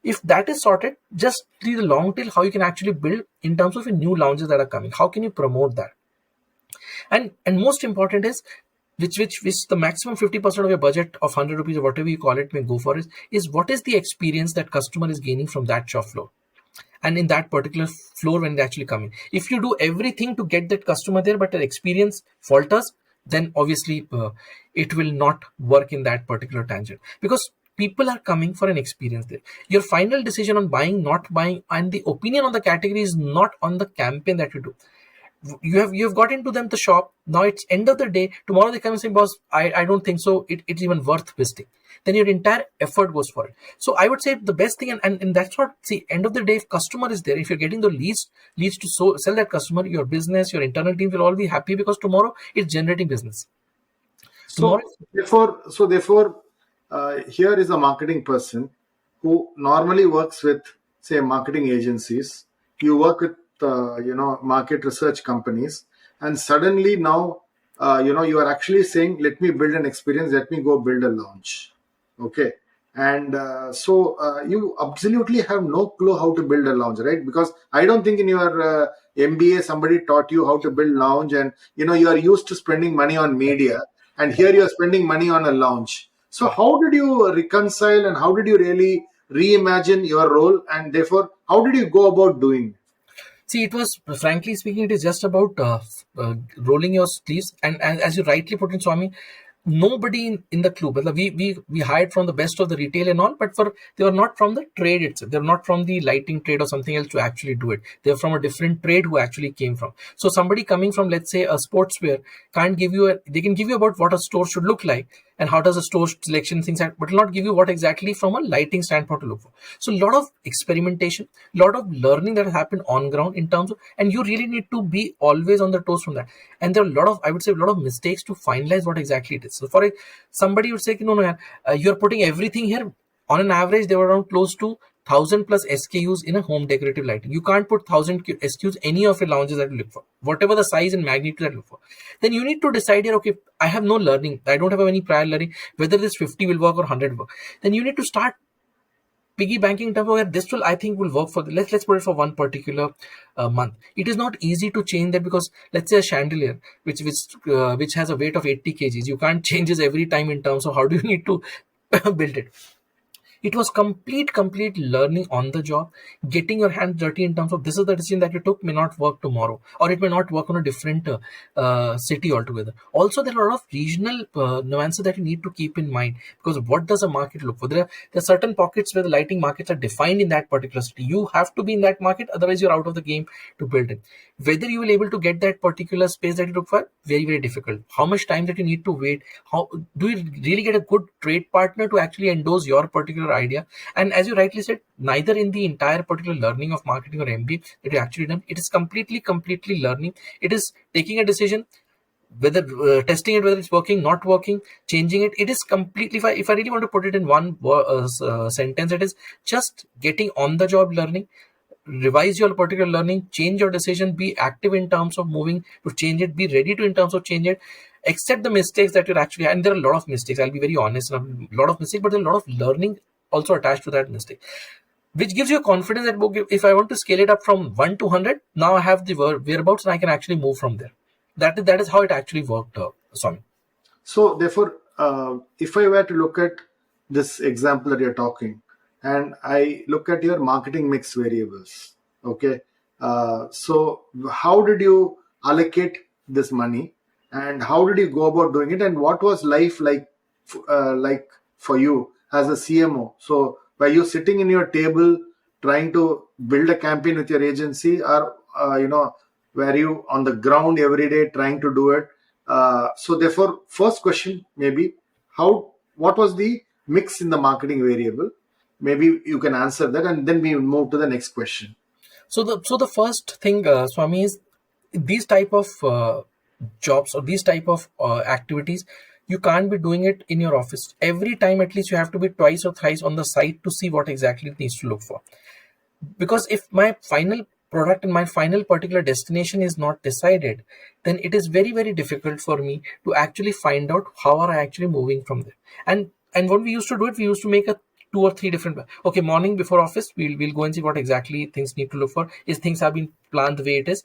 If that is sorted, just see the long tail, how you can actually build in terms of new launches that are coming. How can you promote that? And most important is, which the maximum 50% of your budget of 100 rupees or whatever you call it may go for, is what is the experience that customer is gaining from that shop floor, and in that particular floor when they actually come in. If you do everything to get that customer there but the experience falters, then obviously it will not work in that particular tangent, because people are coming for an experience there. Your final decision on buying, not buying, and the opinion on the category is not on the campaign that you do. You have got into them the shop. Now it's end of the day. Tomorrow they come and say, boss, I don't think so it's even worth visiting. Then your entire effort goes for it. So I would say the best thing, and that's what, see, end of the day, if customer is there, if you're getting the leads to sell that customer, your business, your internal team will all be happy, because tomorrow it's generating business. Tomorrow. So therefore, here is a marketing person who normally works with, say, marketing agencies. You work with, market research companies, and suddenly now, you are actually saying, let me build an experience, let me go build a launch. Okay. And you absolutely have no clue how to build a launch, right? Because I don't think in your MBA somebody taught you how to build launch, and you are used to spending money on media, and here you are spending money on a launch. So how did you reconcile, and how did you really reimagine your role, and therefore how did you go about doing it? See, it was, frankly speaking, it is just about rolling your sleeves. And as you rightly put in, Swami, nobody in the club, we hired from the best of the retail and all, but they were not from the trade itself. They're not from the lighting trade or something else to actually do it. They're from a different trade who actually came from. So somebody coming from, let's say, a sportswear can't give you they can give you about what a store should look like and how does a store selection things, but will not give you what exactly from a lighting standpoint to look for. So a lot of experimentation, a lot of learning that has happened on ground in terms of, and you really need to be always on the toes from that. And there are a lot of, I would say, a lot of mistakes to finalize what exactly it is. So for somebody would say, no, you're putting everything here. On an average, they were around close to 1,000 plus SKUs in a home decorative lighting. You can't put 1,000 SKUs any of your lounges that you look for, whatever the size and magnitude that you look for. Then you need to decide here, okay, I have no learning. I don't have any prior learning, whether this 50 will work or 100 work. Then you need to start piggy banking in terms of where this will, I think, will work for. Let's put it for one particular month. It is not easy to change that, because let's say a chandelier, which has a weight of 80 kgs, you can't change this every time in terms of how do you need to build it. It was complete learning on the job, getting your hands dirty in terms of this is the decision that you took may not work tomorrow, or it may not work on a different city altogether. Also, there are a lot of regional nuances that you need to keep in mind, because what does a market look for? There are certain pockets where the lighting markets are defined in that particular city. You have to be in that market, otherwise you're out of the game to build it. Whether you will able to get that particular space that you look for, very, very difficult. How much time that you need to wait? How do you really get a good trade partner to actually endorse your particular idea? And as you rightly said, neither in the entire particular learning of marketing or MBA that you actually done, it is completely learning. It is taking a decision, whether testing it, whether it's working, not working, changing it. It is completely, if I really want to put it in one sentence, it is just getting on the job learning. Revise your particular learning, change your decision, be active in terms of moving to change it, be ready to in terms of change it, accept the mistakes that you're actually, and there are a lot of mistakes, I'll be very honest, a lot of mistakes, but there's a lot of learning also attached to that mistake, which gives you confidence that, okay, if I want to scale it up from 1 to 100, now I have the whereabouts and I can actually move from there. That is how it actually worked, Swami. So therefore, if I were to look at this example that you're talking, and I look at your marketing mix variables, okay, so how did you allocate this money, and how did you go about doing it, and what was life like for you as a CMO? So were you sitting in your table trying to build a campaign with your agency, or were you on the ground every day trying to do it? So therefore, first question maybe, what was the mix in the marketing variable? Maybe you can answer that, and then we move to the next question. So the first thing, Swami, is these type of jobs or these type of activities, you can't be doing it in your office. Every time, at least you have to be twice or thrice on the site to see what exactly it needs to look for. Because if my final product and my final particular destination is not decided, then it is very very difficult for me to actually find out how are I actually moving from there. And what we used to do, it we used to make a two or three different, okay, morning before office, we'll go and see what exactly things need to look for, is things have been planned the way it is.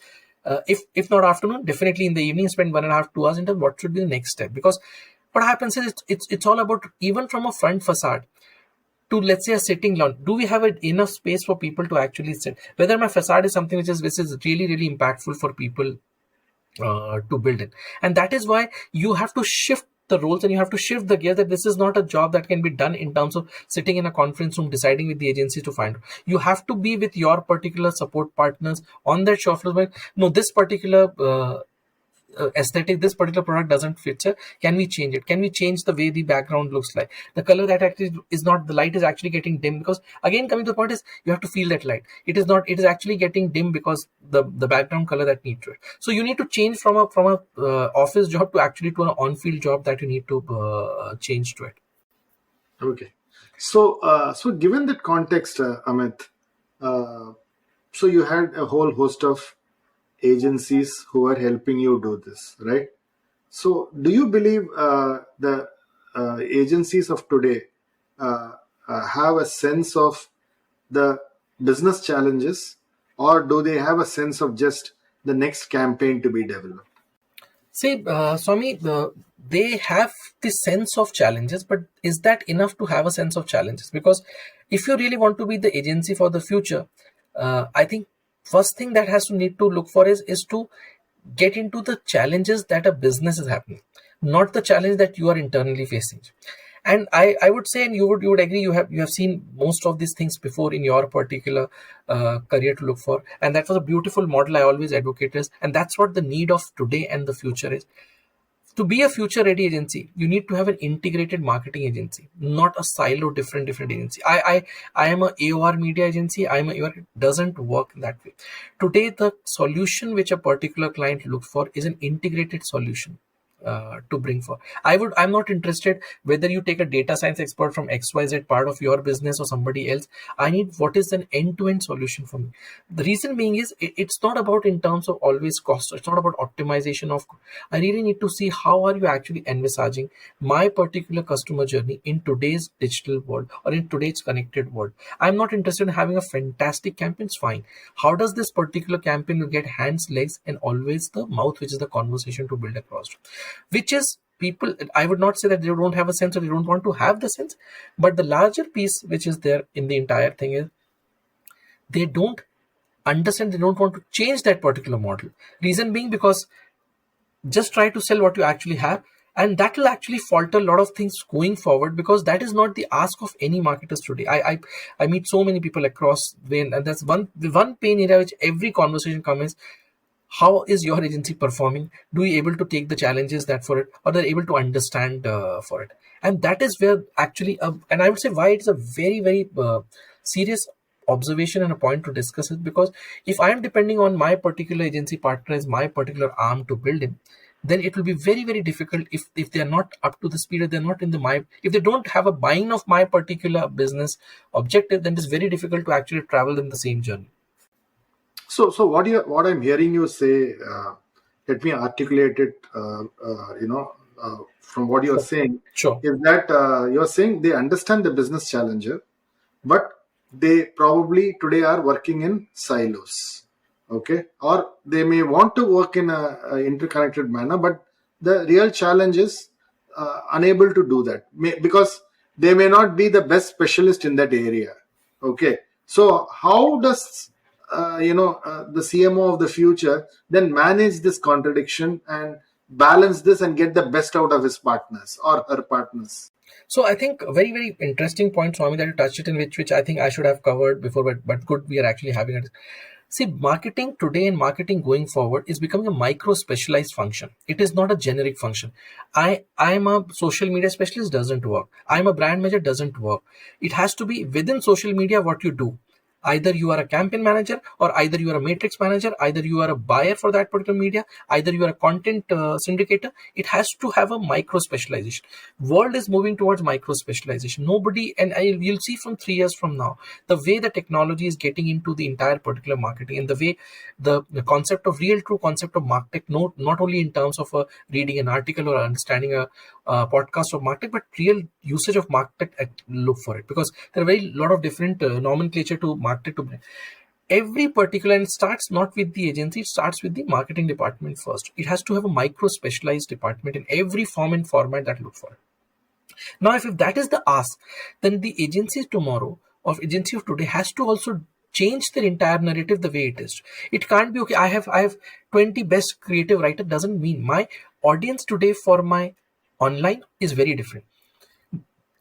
If not afternoon, definitely in the evening, spend 1.5 2 hours into what should be the next step. Because what happens is, it's all about, even from a front facade to, let's say, a sitting lounge, do we have enough space for people to actually sit? Whether my facade is something which is really really impactful for people to build it. And that is why you have to shift the roles and you have to shift the gear, that this is not a job that can be done in terms of sitting in a conference room deciding with the agency to find. You have to be with your particular support partners on that shop floor. No, this particular aesthetic, this particular product doesn't fit, sir, can we change it? Can we change the way the background looks like, the color that actually is not, the light is actually getting dim? Because again, coming to the point is, you have to feel that light, it is not, it is actually getting dim because the background color that needs to it. So you need to change from a office job to actually to an on-field job, that you need to change to it. Okay. So given that context, Amit, so you had a whole host of agencies who are helping you do this, right? So do you believe the agencies of today have a sense of the business challenges, or do they have a sense of just the next campaign to be developed? See, Swami, they have the sense of challenges, but is that enough to have a sense of challenges? Because if you really want to be the agency for the future, I think first thing that has to need to look for is to get into the challenges that a business is happening, not the challenge that you are internally facing. And I would say, and you would agree, you have seen most of these things before in your particular career to look for, and that was a beautiful model I always advocate is, and that's what the need of today and the future is. To be a future ready agency, you need to have an integrated marketing agency, not a silo different agency. I am a AOR media agency, I am a AOR, it doesn't work that way. Today the solution which a particular client looks for is an integrated solution to bring for. I'm not interested whether you take a data science expert from XYZ part of your business or somebody else. I need what is an end-to-end solution for me. The reason being is, it's not about in terms of always cost, it's not about optimization of. I really need to see how are you actually envisaging my particular customer journey in today's digital world or in today's connected world. I'm not interested in having a fantastic campaign, it's fine. How does this particular campaign will get hands, legs, and always the mouth, which is the conversation to build across, which is people. I would not say that they don't have a sense or they don't want to have the sense, but the larger piece which is there in the entire thing is, they don't understand, they don't want to change that particular model. Reason being, because just try to sell what you actually have, and that will actually falter a lot of things going forward, because that is not the ask of any marketers today. I meet so many people across and that's one pain area which every conversation comes: how is your agency performing? Do you able to take the challenges that for it, or they're able to understand for it? And that is where actually, and I would say why it's a very very serious observation and a point to discuss it. Because if I am depending on my particular agency partner as my particular arm to build him, then it will be very very difficult if they are not up to the speed, or they're not in the my, if they don't have a buy-in of my particular business objective, then it's very difficult to actually travel in the same journey. So what I'm hearing you say, let me articulate it. From what you're saying, Sure. is that you're saying they understand the business challenger, but they probably today are working in silos. Okay, or they may want to work in a interconnected manner, but the real challenge is unable to do that, because they may not be the best specialist in that area. Okay, so how does the CMO of the future then manage this contradiction and balance this and get the best out of his partners or her partners? So I think a very, very interesting point, Swami, that you touched it in, which I think I should have covered before, but good, we are actually having it. See, marketing today and marketing going forward is becoming a micro specialized function. It is not a generic function. I'm a social media specialist, doesn't work. I'm a brand manager, doesn't work. It has to be within social media what you do. Either you are a campaign manager, or either you are a matrix manager, either you are a buyer for that particular media, either you are a content syndicator. It has to have a micro specialization. World is moving towards micro specialization. Nobody, and you'll see from 3 years from now, the way the technology is getting into the entire particular marketing, and the way the concept of real true concept of Martech, not only in terms of reading an article or understanding a podcast of Martech, but real usage of Martech. Look for it, because there are very lot of different nomenclature to Martech to every particular, and it starts not with the agency, it starts with the marketing department first. It has to have a micro specialized department in every form and format that look for it. Now, if that is the ask, then the agency tomorrow or agency of today has to also change their entire narrative the way it is. It can't be, okay, I have 20 best creative writer, doesn't mean my audience today for my online is very different.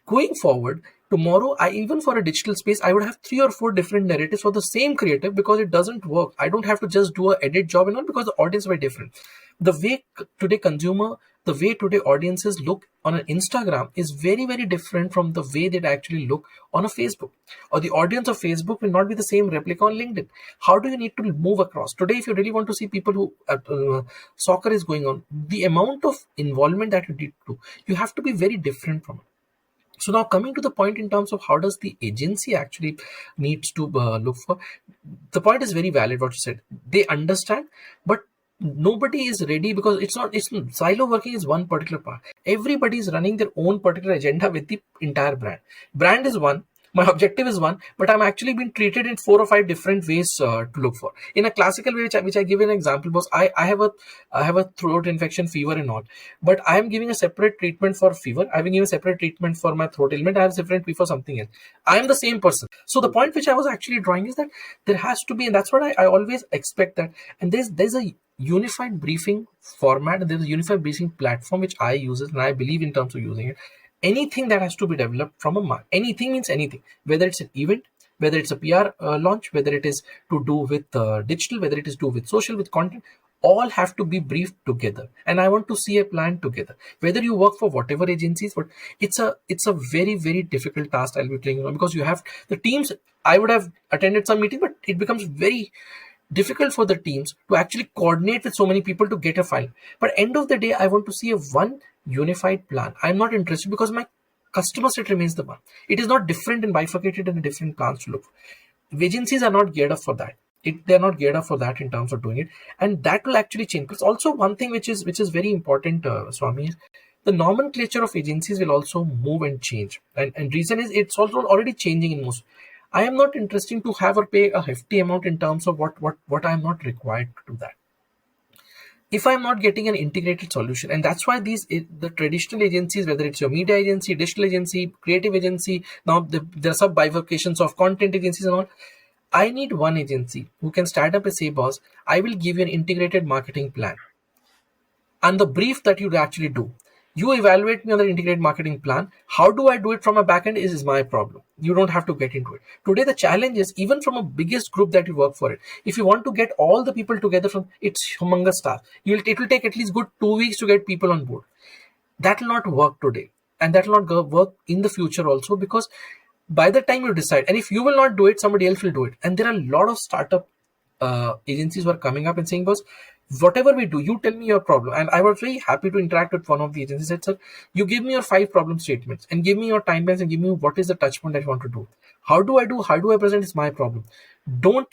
Going forward, tomorrow, even for a digital space, I would have 3 or 4 different narratives for the same creative, because it doesn't work. I don't have to just do an edit job and all, because the audience were different. The way today the way today audiences look on an Instagram is very, very different from the way they actually look on a Facebook. Or the audience of Facebook will not be the same replica on LinkedIn. How do you need to move across? Today, if you really want to see people who soccer is going on, the amount of involvement that you need to do, you have to be very different from it. So now, coming to the point in terms of how does the agency actually needs to look for, the point is very valid what you said. They understand, but nobody is ready, because it's silo working is one particular part. Everybody is running their own particular agenda with the entire brand is one, my objective is one, but I'm actually being treated in 4 or 5 different ways to look for. In a classical way, which I give an example was, I have a throat infection, fever and all, but I am giving a separate treatment for fever. I will give a separate treatment for my throat ailment. I have a separate fee for something else. I am the same person. So the point which I was actually drawing is that there has to be, and that's what I always expect that, and there's a unified briefing format, and there's a unified briefing platform which I use, and I believe in terms of using it. Anything that has to be developed from anything means anything, whether it's an event, whether it's a PR launch, whether it is to do with digital, whether it is to do with social, with content, all have to be briefed together. And I want to see a plan together, whether you work for whatever agencies, but it's a very, very difficult task I'll be telling you, because you have the teams. I would have attended some meeting, but it becomes very difficult for the teams to actually coordinate with so many people to get a file. But end of the day, I want to see a one unified plan. I'm not interested, because my customer set remains the one. It is not different and bifurcated in different plans to look. Agencies are not geared up for that. They're not geared up for that in terms of doing it, and that will actually change. Because also one thing which is very important, Swami, is the nomenclature of agencies will also move and change. And reason is, it's also already changing in most. I am not interested to have or pay a hefty amount in terms of what I am not required to do that. If I'm not getting an integrated solution, and that's why the traditional agencies, whether it's your media agency, digital agency, creative agency, now there are sub bifurcations of content agencies and all. I need one agency who can stand up and say, boss, I will give you an integrated marketing plan. And the brief that you actually do, you evaluate me on the integrated marketing plan. How do I do it from a backend is my problem. You don't have to get into it. Today, the challenge is, even from a biggest group that you work for it, if you want to get all the people together from, it's humongous task. It will take at least good 2 weeks to get people on board. That will not work today. And that will not work in the future also, because by the time you decide, and if you will not do it, somebody else will do it. And there are a lot of startup agencies who are coming up and saying, boss, whatever we do, you tell me your problem. And I was very happy to interact with one of the agencies. Said, sir, you give me your 5 problem statements and give me your timelines and give me what is the touch point that you want to do. How do I present is my problem. Don't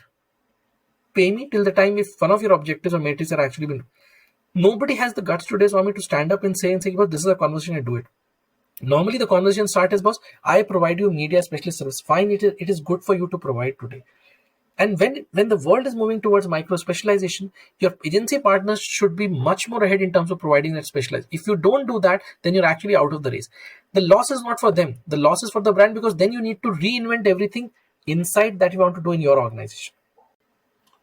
pay me till the time if one of your objectives or metrics are actually been. Nobody has the guts today, Swami, to stand up and say, well, this is a conversation, I do it. Normally the conversation starts as, boss, I provide you media specialist service. Fine, it is good for you to provide today. And when the world is moving towards micro specialization, your agency partners should be much more ahead in terms of providing that specialized. If you don't do that, then you're actually out of the race. The loss is not for them. The loss is for the brand, because then you need to reinvent everything inside that you want to do in your organization.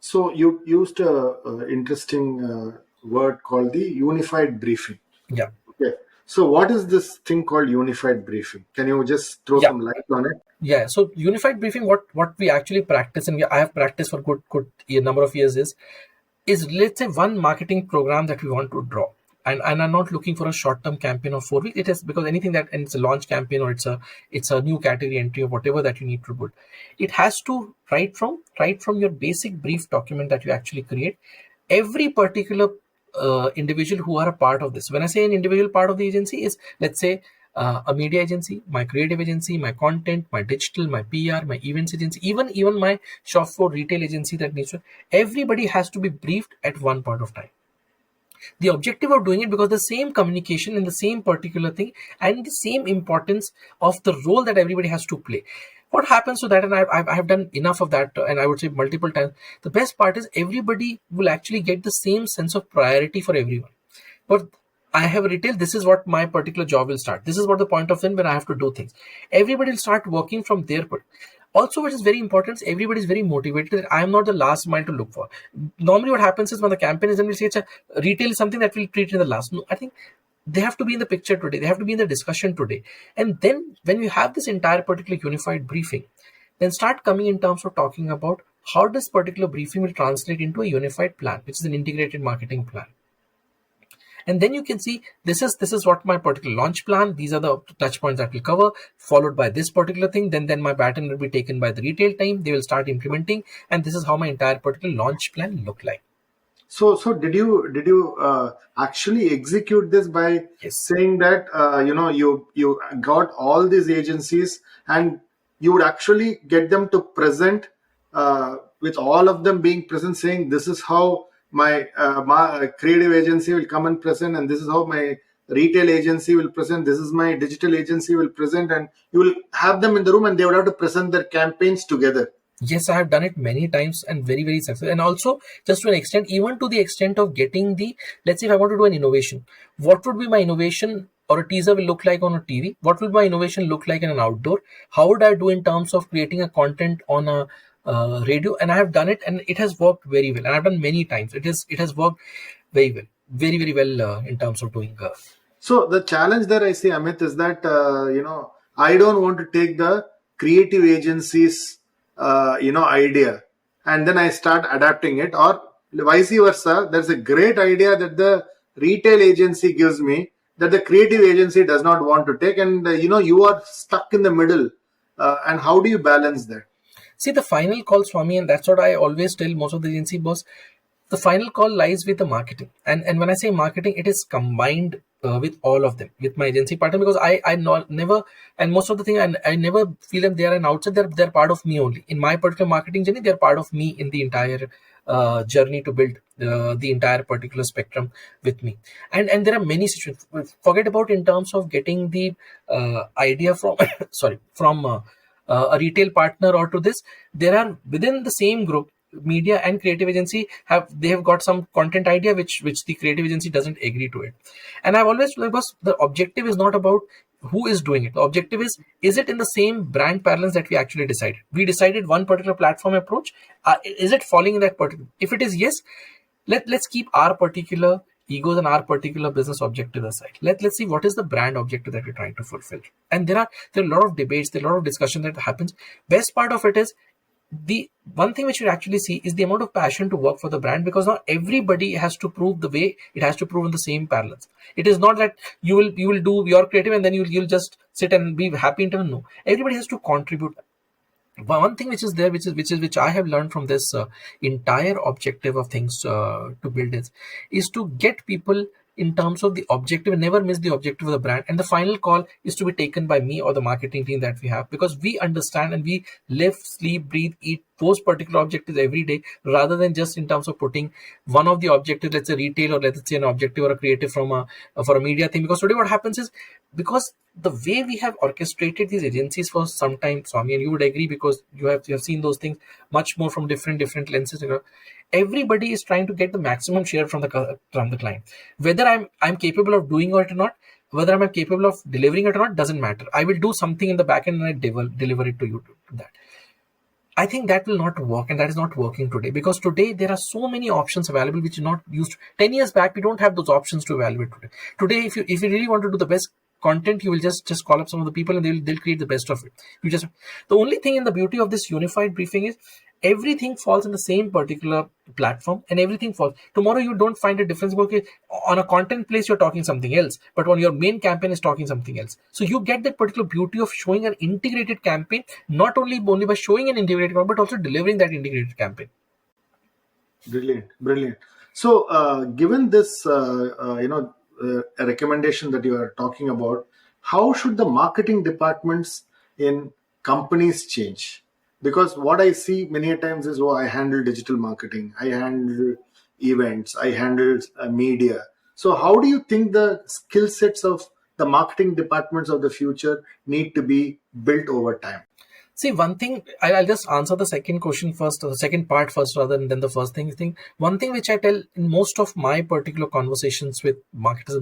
So you used a interesting word called the unified briefing. Yeah. Okay. So what is this thing called unified briefing? Can you just throw some light on it? Yeah. So unified briefing, what we actually practice, and I have practiced for good number of years, is let's say one marketing program that we want to draw. and I'm not looking for a short-term campaign of 4 weeks. It is because anything that, and it's a launch campaign or it's a new category entry or whatever that you need to put, it has to right from your basic brief document that you actually create. Every particular individual who are a part of this. When I say an individual part of the agency is, let's say, a media agency, my creative agency, my content, my digital, my PR, my events agency, even my shop floor retail agency that needs to. Everybody has to be briefed at one point of time. The objective of doing it, because the same communication and the same particular thing and the same importance of the role that everybody has to play. What happens to that, and I have done enough of that, and I would say multiple times, the best part is everybody will actually get the same sense of priority for everyone. But I have retail, this is what my particular job will start. This is what the point of when I have to do things. Everybody will start working from their part. Also, what is very important is everybody is very motivated that I am not the last mile to look for. Normally what happens is when the campaign is done, we say retail is something that we'll treat in the last. No, I think they have to be in the picture today. They have to be in the discussion today. And then when you have this entire particular unified briefing, then start coming in terms of talking about how this particular briefing will translate into a unified plan, which is an integrated marketing plan. And then you can see this is what my particular launch plan, these are the touch points that will cover, followed by this particular thing. Then my baton will be taken by the retail team. They will start implementing, and this is how my entire particular launch plan look like. So did you actually execute this by Yes. saying that you got all these agencies and you would actually get them to present with all of them being present, saying this is how my creative agency will come and present, and this is how my retail agency will present, this is my digital agency will present, and you will have them in the room and they would have to present their campaigns together. Yes, I have done it many times and very, very successful. And also, just to an extent, even to the extent of getting let's say if I want to do an innovation, what would be my innovation or a teaser will look like on a TV? What will my innovation look like in an outdoor? How would I do in terms of creating a content on a radio? And I have done it and it has worked very well. And I've done many times. It has worked very well, very, very well in terms of doing. So the challenge there I see, Amit, is that I don't want to take the creative agency's idea and then I start adapting it, or vice versa. There's a great idea that the retail agency gives me that the creative agency does not want to take, and you are stuck in the middle. And how do you balance that? See, the final call, Swami, and that's what I always tell most of the agency boss. The final call lies with the marketing, and when I say marketing, it is combined with all of them, with my agency partner, because never, and most of the thing I never feel that they are an outside. They're part of me only in my particular marketing journey. They're part of me in the entire journey to build the entire particular spectrum with me. And there are many situations. Forget about in terms of getting the idea from sorry from a retail partner or to this. There are within the same group, media and creative agency have got some content idea which the creative agency doesn't agree to it. And I've always told because the objective is not about who is doing it. The objective is it in the same brand parlance that we actually decided? We decided one particular platform approach. Is it falling in that particular? If it is yes, let's keep our particular egos and our particular business objective aside. Let's see what is the brand objective that we're trying to fulfill. And there are a lot of debates, there are a lot of discussion that happens. Best part of it is the one thing which you actually see is the amount of passion to work for the brand, because now everybody has to prove the way it has to prove in the same parallels. It is not that you will do your creative and then you'll just sit and be happy until no. Everybody has to contribute. One thing which is there, which I have learned from this entire objective of things to build is to get people in terms of the objective and never miss the objective of the brand. And the final call is to be taken by me or the marketing team that we have, because we understand and we live, sleep, breathe, eat those particular objectives every day, rather than just in terms of putting one of the objectives, let's say retail, or let's say an objective or a creative for a media thing. Because today what happens is, because the way we have orchestrated these agencies for some time, Swami, and you would agree because you have seen those things much more from different lenses. Everybody is trying to get the maximum share from the client. Whether I'm capable of doing it or not, whether I'm capable of delivering it or not, doesn't matter. I will do something in the back end and I deliver it to you to that. I think that will not work, and that is not working today, because today there are so many options available which are not used. 10 years back, we don't have those options to evaluate today. Today, if you really want to do the best content, you will just call up some of the people and they'll create the best of it. The only thing in the beauty of this unified briefing is Everything falls in the same particular platform, and everything falls. Tomorrow you don't find a difference. Okay, on a content place you're talking something else, but on your main campaign is talking something else. So you get that particular beauty of showing an integrated campaign, not only by showing an integrated campaign, but also delivering that integrated campaign. Brilliant, brilliant. So, given this, a recommendation that you are talking about, how should the marketing departments in companies change? Because what I see many a times is, oh, I handle digital marketing, I handle events, I handle media. So, how do you think the skill sets of the marketing departments of the future need to be built over time? See, one thing, I'll just answer the second question first, or the second part first, rather than the first thing. One thing which I tell in most of my particular conversations with marketers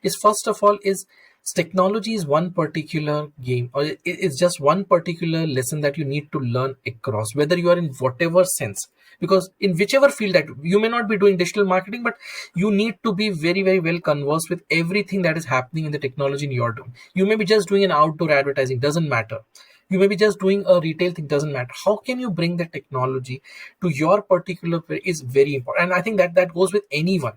is, first of all, is technology is one particular game, or it's just one particular lesson that you need to learn across, whether you are in whatever sense. Because in whichever field that you may not be doing digital marketing, but you need to be very, very well conversed with everything that is happening in the technology in your doing. You may be just doing an outdoor advertising, doesn't matter. You may be just doing a retail thing, doesn't matter. How can you bring the technology to your particular is very important. And I think that goes with anyone.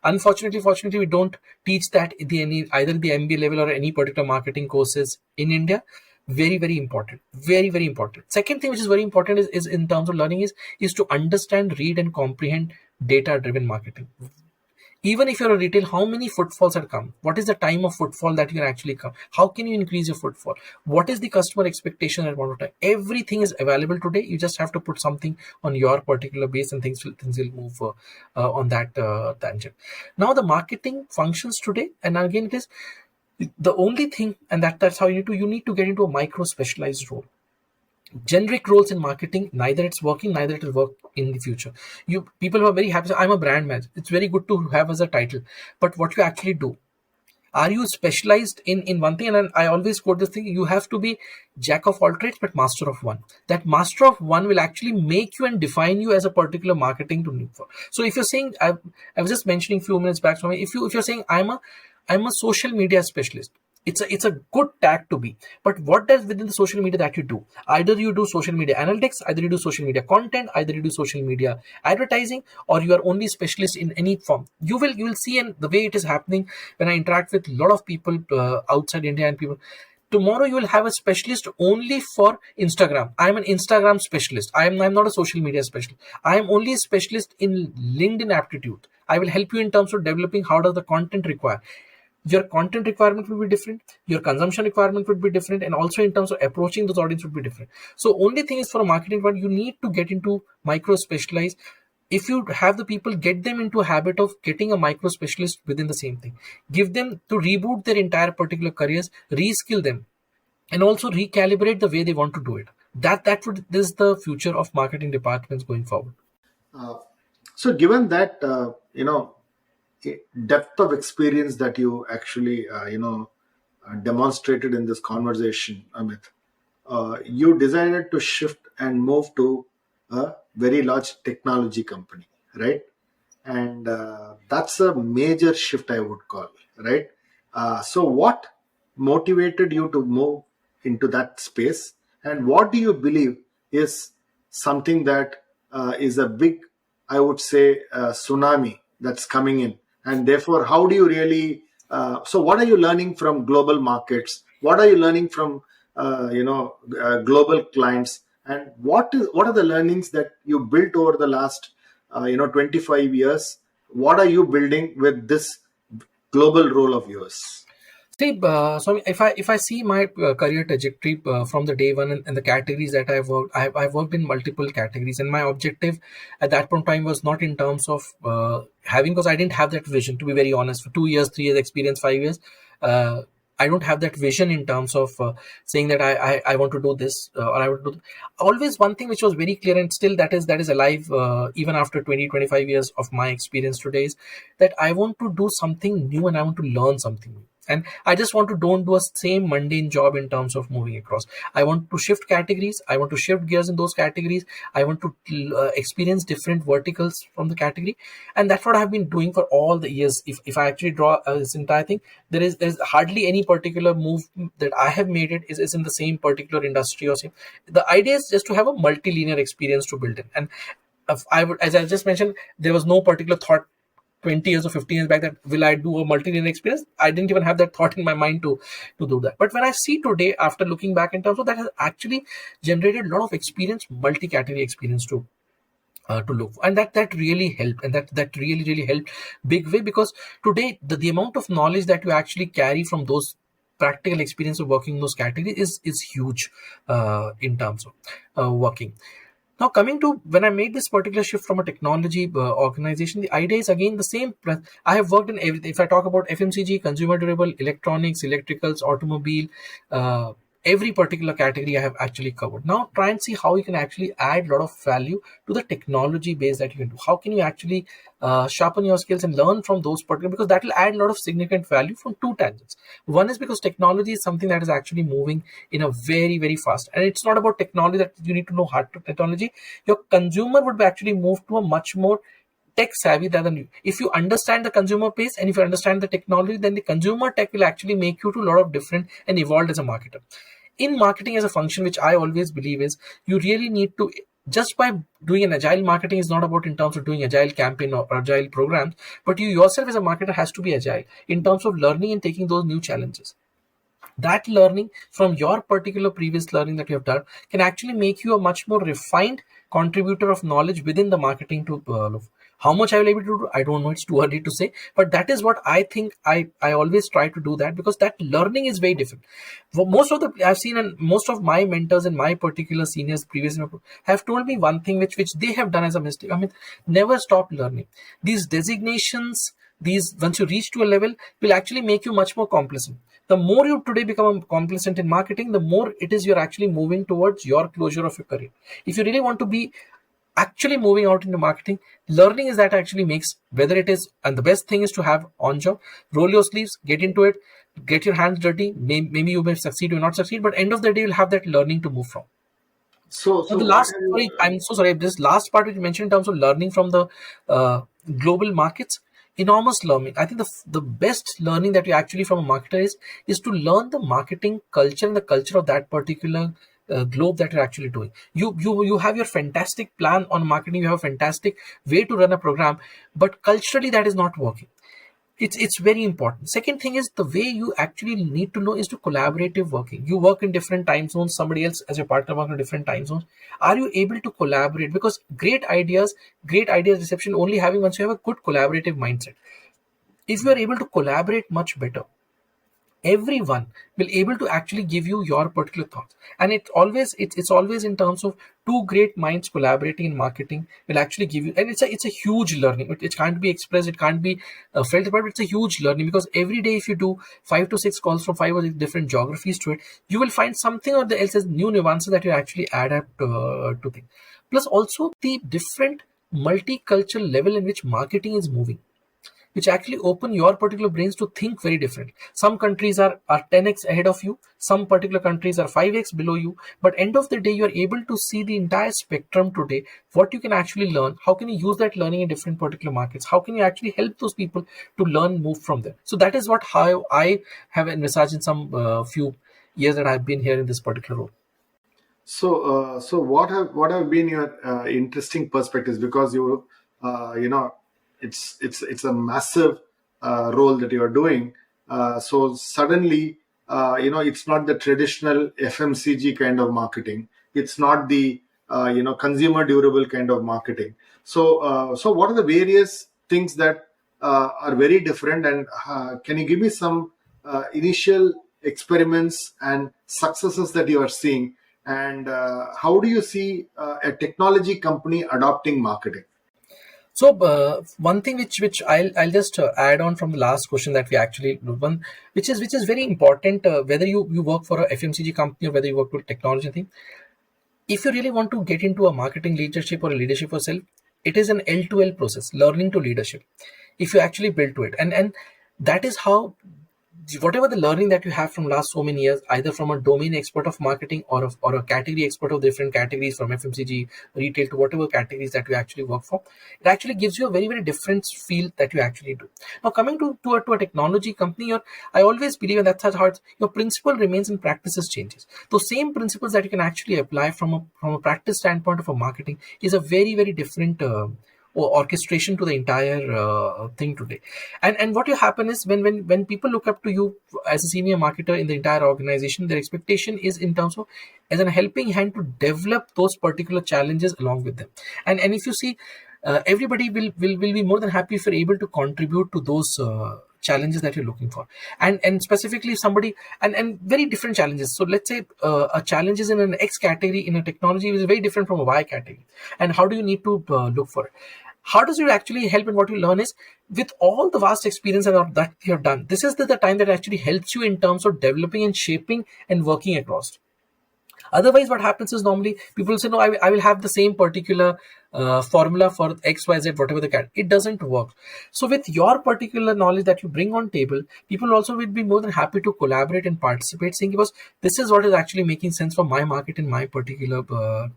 Unfortunately, fortunately, we don't teach that in either the MBA level or any particular marketing courses in India. Very, very important. Very, very important. Second thing which is very important is in terms of learning is to understand, read, and comprehend data-driven marketing. Even if you're a retail, how many footfalls have come? What is the time of footfall that you can actually come? How can you increase your footfall? What is the customer expectation at one time? Everything is available today. You just have to put something on your particular base, and things will move on that tangent. Now the marketing functions today, and again it is the only thing, and that's how you need to get into a micro specialized role. Generic roles in marketing, neither it's working, neither it will work in the future. You people who are very happy say, I'm a brand manager. It's very good to have as a title, but what you actually do, are you specialized in one thing? And I always quote this thing: you have to be jack of all trades but master of one. That master of one will actually make you and define you as a particular marketing to look for. So if you're saying, I was just mentioning a few minutes back, so if you're saying I'm a social media specialist, it's a good tag to be. But what does within the social media that you do? Either you do social media analytics, either you do social media content, either you do social media advertising, or you are only specialist in any form. You will see, and the way it is happening when I interact with a lot of people outside India and people. Tomorrow you will have a specialist only for Instagram. I'm an Instagram specialist. I'm not a social media specialist. I am only a specialist in LinkedIn aptitude. I will help you in terms of developing how does the content require. Your content requirement will be different, your consumption requirement would be different, and also in terms of approaching those audience would be different. So only thing is, for a marketing part, you need to get into micro specialize. If you have the people, get them into a habit of getting a micro specialist within the same thing. Give them to reboot their entire particular careers, reskill them, and also recalibrate the way they want to do it. This is the future of marketing departments going forward. Uh, so, given that, depth of experience that you actually, demonstrated in this conversation, Amit, you decided to shift and move to a very large technology company, right? And that's a major shift, I would call, right? So, what motivated you to move into that space, and what do you believe is something that is a big, I would say, tsunami that's coming in, and therefore, how do you really? So, what are you learning from global markets? What are you learning from global clients? And what are the learnings that you built over the last 25 years? What are you building with this global role of yours? See, so if I see my career trajectory from the day one, and the categories that I've worked, I've worked in multiple categories, and my objective at that point in time was not in terms of having, because I didn't have that vision, to be very honest. For 2 years, 3 years experience, 5 years, I don't have that vision in terms of saying that I want to do this, or I would do. Always one thing which was very clear, and still that is alive even after 20-25 years of my experience today, is that I want to do something new and I want to learn something new. And I just want to don't do a same mundane job in terms of moving across. I want to shift categories. I want to shift gears in those categories. I want to experience different verticals from the category. And that's what I've been doing for all the years. If I actually draw this entire thing, there's hardly any particular move that I have made is in the same particular industry or same. The idea is just to have a multi-linear experience to build in. And if I would, as I just mentioned, there was no particular thought 20 years or 15 years back that will I do a multi-linear experience. I didn't even have that thought in my mind to do that. But when I see today, after looking back in terms of that, has actually generated a lot of experience, multi-category experience to look for. And that really helped, and that really helped big way, because today the amount of knowledge that you actually carry from those practical experience of working in those categories is huge in terms of working. Now, coming to when I made this particular shift from a technology organization, the idea is again the same. I have worked in everything. If I talk about FMCG, consumer durable, electronics, electricals, automobile, every particular category I have actually covered. Now, try and see how you can actually add a lot of value to the technology base that you can do. How can you actually sharpen your skills and learn from those particular, because that will add a lot of significant value from two tangents. One is because technology is something that is actually moving in a very fast, and it's not about technology that you need to know hard technology. Your consumer would actually move to a much more tech savvy than you. If you understand the consumer base and if you understand the technology, then the consumer tech will actually make you to a lot of different and evolved as a marketer. In marketing as a function, which I always believe is, you really need to, just by doing an agile marketing is not about in terms of doing agile campaign or agile programs, but you yourself as a marketer has to be agile in terms of learning and taking those new challenges. That learning from your particular previous learning that you have done can actually make you a much more refined contributor of knowledge within the marketing to how much I will be able to do, I don't know, it's too early to say, but that is what I think. I always try to do that, because that learning is very different. Most of the I've seen, and most of my mentors and my particular seniors previous have told me one thing which they have done as a mistake. I mean, never stop learning. These designations, these, once you reach to a level, will actually make you much more complacent. The more you today become complacent in marketing, the more it is you're actually moving towards your closure of your career. If you really want to be actually moving out into marketing, learning is that actually makes, whether it is, and the best thing is to have on job, roll your sleeves, get into it, get your hands dirty. Maybe you may succeed or not succeed, but end of the day you'll have that learning to move from. So, Now, so the what last, have you? sorry, I'm so sorry. This last part which you mentioned in terms of learning from the global markets, enormous learning. I think the best learning that you actually from a marketer is to learn the marketing culture and the culture of that particular globe that you're actually doing. You have your fantastic plan on marketing. You have a fantastic way to run a program, but culturally that is not working. It's very important. Second thing is, the way you actually need to know is to collaborative working. You work in different time zones, somebody else as your partner work in different time zones. Are you able to collaborate? Because great ideas reception only having once you have a good collaborative mindset. If you are able to collaborate much better, everyone will able to actually give you your particular thoughts. And it's always in terms of two great minds collaborating in marketing will actually give you, and it's a huge learning. It can't be expressed, it can't be felt, but it's a huge learning, because every day if you do 5 to 6 calls from 5 or 6 different geographies to it, you will find something or the else as new nuances that you actually add up to things. Plus also the different multicultural level in which marketing is moving, which actually open your particular brains to think very different. Some countries are 10x ahead of you, some particular countries are 5x below you, but end of the day, you are able to see the entire spectrum today, what you can actually learn, how can you use that learning in different particular markets, how can you actually help those people to learn, move from there. So that is what how I have envisaged in some few years that I've been here in this particular role. So what have been your interesting perspectives? Because it's a massive role that you are doing. So suddenly, it's not the traditional FMCG kind of marketing. It's not the consumer durable kind of marketing. So what are the various things that are very different? And can you give me some initial experiments and successes that you are seeing? And how do you see a technology company adopting marketing? So one thing which I'll just add on from the last question that we actually one which is very important, whether you work for a FMCG company or whether you work with technology thing. If you really want to get into a marketing leadership or a leadership yourself, it is an L2L process, learning to leadership. If you actually build to it, and that is how whatever the learning that you have from last so many years, either from a domain expert of marketing or a category expert of different categories, from FMCG, retail, to whatever categories that you actually work for, it actually gives you a very, very different feel that you actually do. Now, coming to a technology company, I always believe, and that's how your principle remains and practices changes. Those same principles that you can actually apply from a practice standpoint of a marketing is a very, very different or orchestration to the entire thing today. And what will happen is, when people look up to you as a senior marketer in the entire organization, their expectation is in terms of as a helping hand to develop those particular challenges along with them. And if you see, everybody will be more than happy if you're able to contribute to those challenges that you're looking for. And specifically, if somebody, and very different challenges. So let's say a challenge is in an X category in a technology is very different from a Y category. And how do you need to look for it? How does it actually help? And what you learn is, with all the vast experience that you have done, this is the time that actually helps you in terms of developing and shaping and working across. Otherwise, what happens is, normally people say, no, I will have the same particular formula for XYZ, whatever the cat. It doesn't work. So with your particular knowledge that you bring on table, people also will be more than happy to collaborate and participate, saying, because this is what is actually making sense for my market in my particular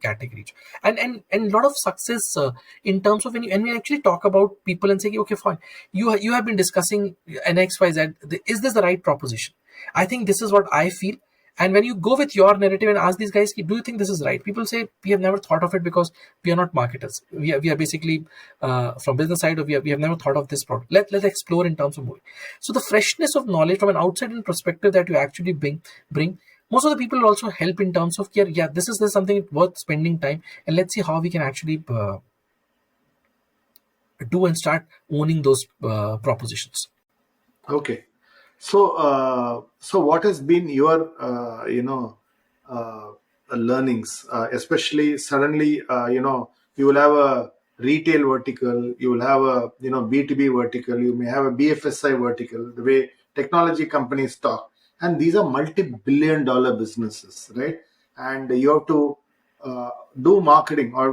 category. And a lot of success in terms of when we actually talk about people and say, okay, fine, you have been discussing an XYZ. Is this the right proposition? I think this is what I feel. And when you go with your narrative and ask these guys, do you think this is right? People say, we have never thought of it because we are not marketers. We are basically from business side, we have never thought of this product. Let's explore in terms of moving. So the freshness of knowledge from an outside perspective that you actually bring, most of the people will also help in terms of, this is something worth spending time, and let's see how we can actually do and start owning those propositions. Okay. So what has been your, learnings, especially suddenly, you will have a retail vertical, you will have a, B2B vertical, you may have a BFSI vertical, the way technology companies talk. And these are multi-billion dollar businesses, right? And you have to do marketing or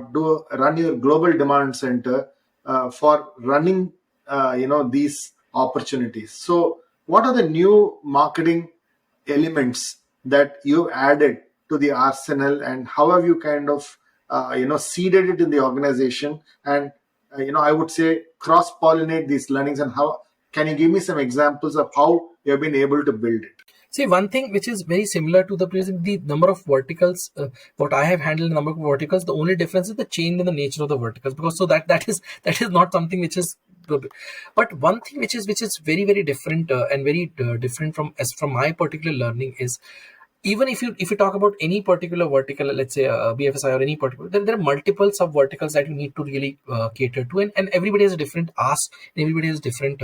run your global demand center for running, these opportunities. So what are the new marketing elements that you added to the arsenal, and how have you kind of seeded it in the organization, and I would say cross pollinate these learnings, and how can you give me some examples of how you have been able to build it? See, one thing which is very similar to the number of verticals, what I have handled, the number of verticals, the only difference is the change in the nature of the verticals, because so that is not something which is. But one thing which is very, very different and very different from my particular learning is, even if you talk about any particular vertical, let's say BFSI or any particular, there are multiple sub verticals that you need to really cater to, and everybody has a different ask, and everybody has a different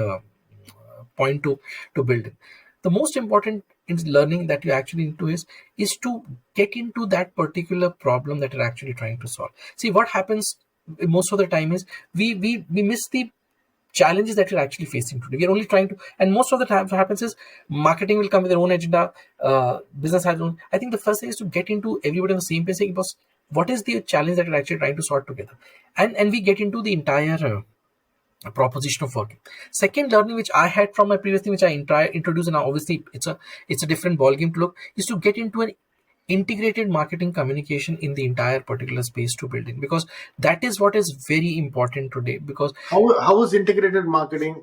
point to build in. The most important in learning that you actually need to is to get into that particular problem that you're actually trying to solve. See, what happens most of the time is we miss the challenges that you're actually facing today. We're only trying to, and most of the time what happens is, marketing will come with their own agenda, business has own. I think the first thing is to get into everybody on the same page, saying, boss, what is the challenge that you're actually trying to sort together, and we get into the entire proposition of working. Second learning which I had from my previous thing, which I introduced, and now obviously it's a different ballgame to look, is to get into an integrated marketing communication in the entire particular space to build in, because that is what is very important today. Because How is integrated marketing,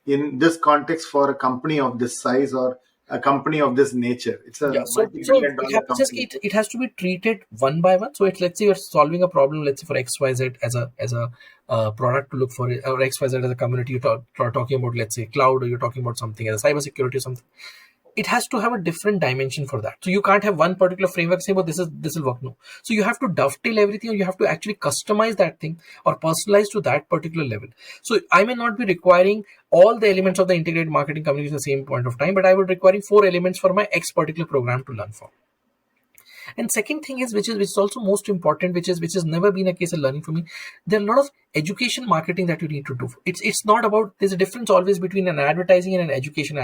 in this context for a company of this size or a company of this nature? It's a so multi-billion it dollar happens is, company. it has to be treated one by one. So it's, let's say you're solving a problem, let's say for XYZ as a product to look for it, or XYZ as a community, you're talking about, let's say cloud, or you're talking about something as a cybersecurity or something. It has to have a different dimension for that. So you can't have one particular framework saying, well, this will work. No. So you have to dovetail everything, or you have to actually customize that thing or personalize to that particular level. So I may not be requiring all the elements of the integrated marketing communication at the same point of time, but I would requiring 4 elements for my X particular program to learn for. And second thing is, which is also most important, which has never been a case of learning for me, there are a lot of education marketing that you need to do. It's not about, there's a difference always between an advertising and an education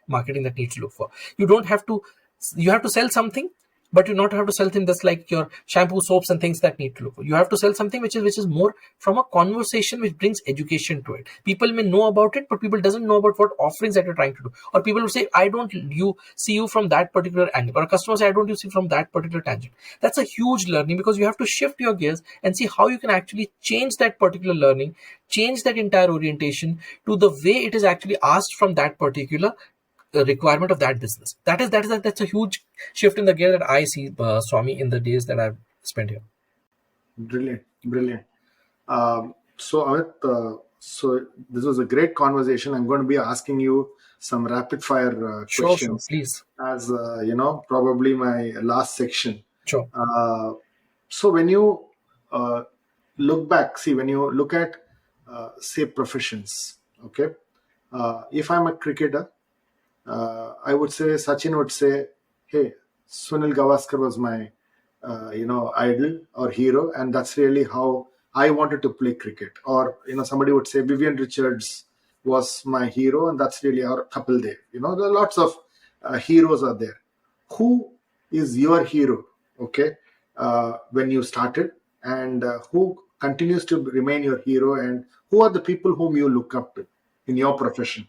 marketing that needs to look for. You have to sell something, but you not have to sell things that's like your shampoo, soaps, and things that need to look. You have to sell something which is more from a conversation which brings education to it. People may know about it, but people doesn't know about what offerings that you're trying to do. Or people will say, I don't you see you from that particular angle, or a customer say, I don't you see from that particular tangent. That's a huge learning, because you have to shift your gears and see how you can actually change that particular learning, change that entire orientation to the way it is actually asked from that particular requirement of that business. That's a huge shift in the gear that I see, Swami, in the days that I've spent here. Brilliant, brilliant. So, Amit, so this was a great conversation. I'm going to be asking you some rapid fire Sure, questions please. as probably my last section. Sure. So when you look back, see, when you look at say professions, okay, if I'm a cricketer, I would say Sachin would say, hey, Sunil Gavaskar was my idol or hero, and that's really how I wanted to play cricket. Or somebody would say Vivian Richards was my hero, and that's really our Kapil Dev. There are lots of heroes are there. Who is your hero? Okay, when you started, and who continues to remain your hero, and who are the people whom you look up to in your profession?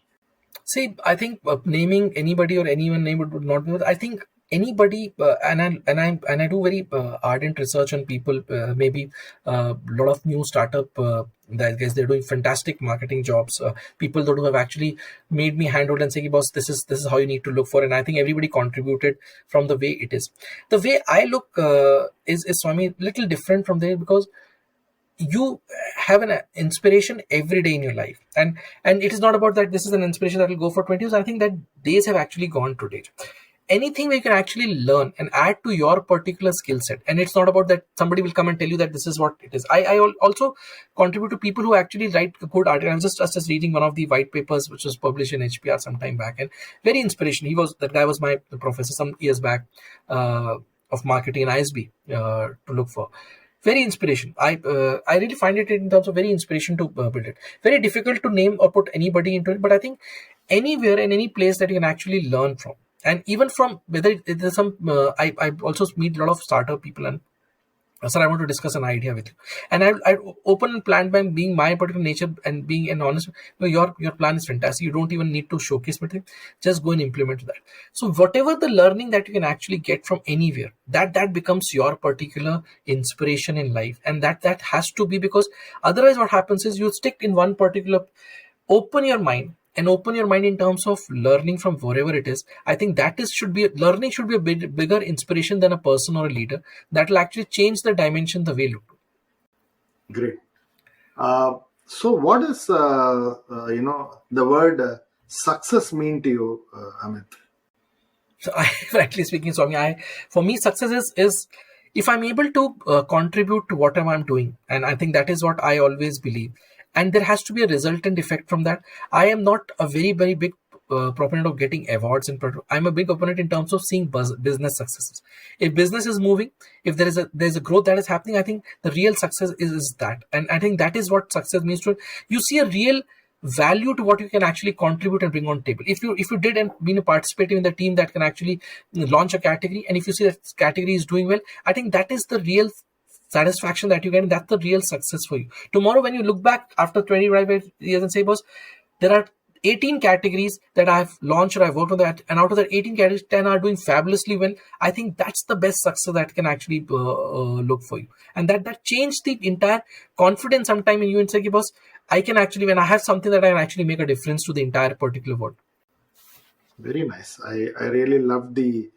See, I think naming anybody or anyone name would not be. I think anybody, and I do very ardent research on people. Maybe a lot of new startup. I guess they're doing fantastic marketing jobs. People that who have actually made me handhold and say, "Boss, this is how you need to look for." And I think everybody contributed from the way it is. The way I look is Swami little different from there, because you have an inspiration every day in your life, and it is not about that this is an inspiration that will go for 20 years. I think that days have actually gone today. Anything where you can actually learn and add to your particular skill set, and it's not about that somebody will come and tell you that this is what it is. I also contribute to people who actually write good articles. I was just reading one of the white papers which was published in HPR some time back, and very inspiration. That guy was my professor some years back, of marketing in ISB, to look for. Very inspiration. I really find it in terms of very inspiration to build it. Very difficult to name or put anybody into it, but I think anywhere and any place that you can actually learn from, and even from whether there's some. I also meet a lot of startup people, and sir, I want to discuss an idea with you, and I open and plan by being my particular nature and being an honest. Your plan is fantastic. You don't even need to showcase it. Just go and implement that. So whatever the learning that you can actually get from anywhere, that becomes your particular inspiration in life, and that has to be, because otherwise what happens is you stick in one particular. Open your mind, and open your mind in terms of learning from wherever it is. I think learning should be a bit bigger inspiration than a person or a leader. That will actually change the dimension the way you look. Great. So what does the word success mean to you, Amit? So frankly speaking, Swami, for me, success is if I'm able to contribute to whatever I'm doing, and I think that is what I always believe. And there has to be a resultant effect from that. I am not a very, very big proponent of getting awards, and I'm a big opponent in terms of seeing business successes. If business is moving, if there's a growth that is happening, I think the real success is that, and I think that is what success means to it. You see a real value to what you can actually contribute and bring on table. If you did and been participating in the team that can actually launch a category, and if you see that category is doing well, I think that is the real satisfaction that you get, and that's the real success for you. Tomorrow, when you look back after 25 years and say, boss, there are 18 categories that I've launched or I've worked on that, and out of the 18 categories, 10 are doing fabulously well. I think that's the best success that can actually look for you. And that changed the entire confidence sometime in you, and say, boss, I can actually, when I have something that I can actually make a difference to the entire particular world. Very nice. I really love the,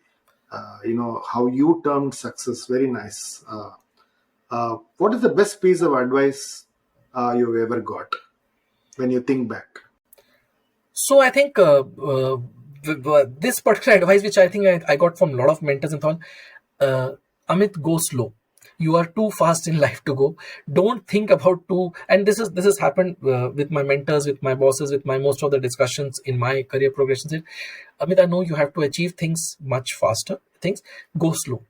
how you termed success. Very nice. What is the best piece of advice you've ever got when you think back? So I think this particular advice, which I think I got from a lot of mentors and thought, Amit, go slow. You are too fast in life to go. Don't think about and this has happened with my mentors, with my bosses, with my most of the discussions in my career progression. Amit, I know you have to achieve things much faster. Go slow.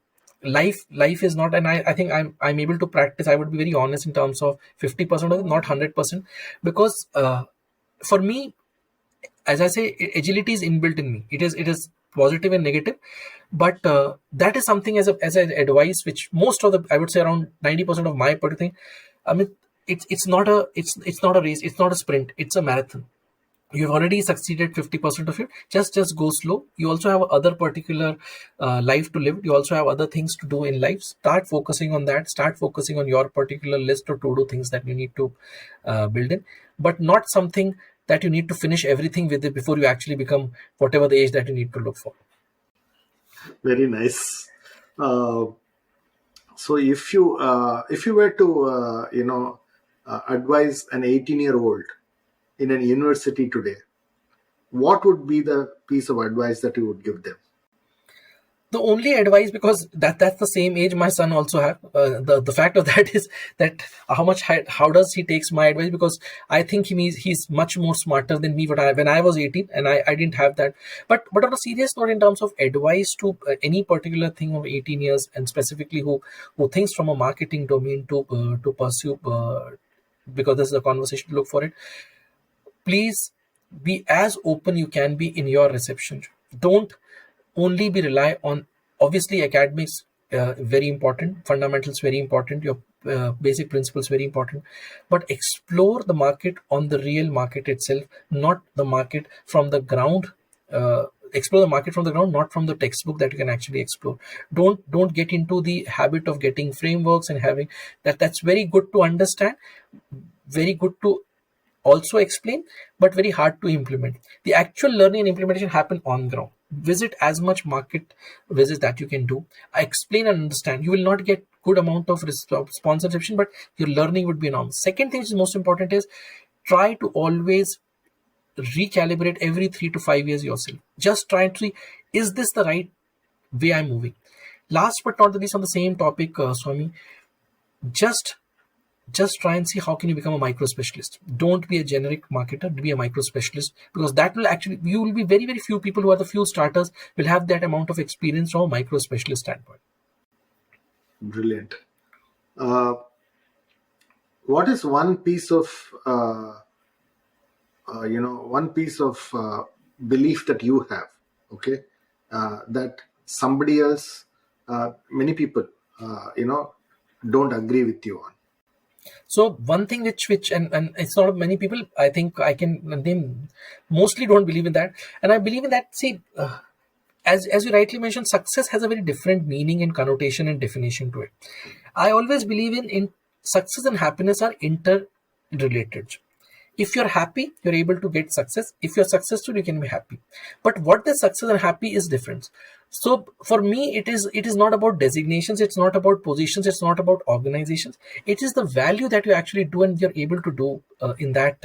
Life is not, and I think I'm able to practice. I would be very honest in terms of 50% of it, not 100%, because for me, as I say, agility is inbuilt in me. It is positive and negative. But that is something as an advice which most of the, I would say around 90% of my particular thing, I mean, it's not a it's not a race, it's not a sprint, it's a marathon. You've already succeeded 50% of it. Just go slow. You also have other particular life to live. You also have other things to do in life. Start focusing on that. Start focusing on your particular list of to do things that you need to build in, but not something that you need to finish everything with it before you actually become whatever the age that you need to look for. Very nice. Uh, so if you were to advise an 18-year-old in an university today, what would be the piece of advice that you would give them? The only advice, because that's the same age my son also have, the fact of that is that how does he takes my advice, because I think he's much more smarter than me when I was 18, and I didn't have that. But on a serious note, in terms of advice to any particular thing of 18 years, and specifically who thinks from a marketing domain to pursue, because this is a conversation to look for it, please be as open you can be in your reception. Don't only be rely on, obviously academics, very important, fundamentals very important, your basic principles very important, but explore the market on the real market itself, not the market from the ground. Explore the market from the ground, not from the textbook that you can actually explore. Don't get into the habit of getting frameworks and having that's very good to understand, very good to also explain, but very hard to implement. The actual learning and implementation happen on ground. Visit as much market visits that you can do. Explain and understand. You will not get good amount of response and reception, but your learning would be enormous. Second thing which is most important is try to always recalibrate every 3 to 5 years yourself. Just try to see, is this the right way I'm moving? Last but not the least, on the same topic, Swami, just try and see how can you become a micro specialist. Don't be a generic marketer, be a micro specialist, because that will actually, you will be very very few people who are the few starters will have that amount of experience from a micro specialist standpoint. Brilliant. Uh, what is one piece of belief that you have, okay, that somebody else, many people, don't agree with you on? So one thing which and it's not many people, I think I can name, mostly don't believe in that, and I believe in that. See, as you rightly mentioned, success has a very different meaning and connotation and definition to it. I always believe in success and happiness are interrelated. If you're happy, you're able to get success. If you're successful, you can be happy. But what the success and happy is different. So for me, it is not about designations, it's not about positions, it's not about organizations. It is the value that you actually do and you're able to do in that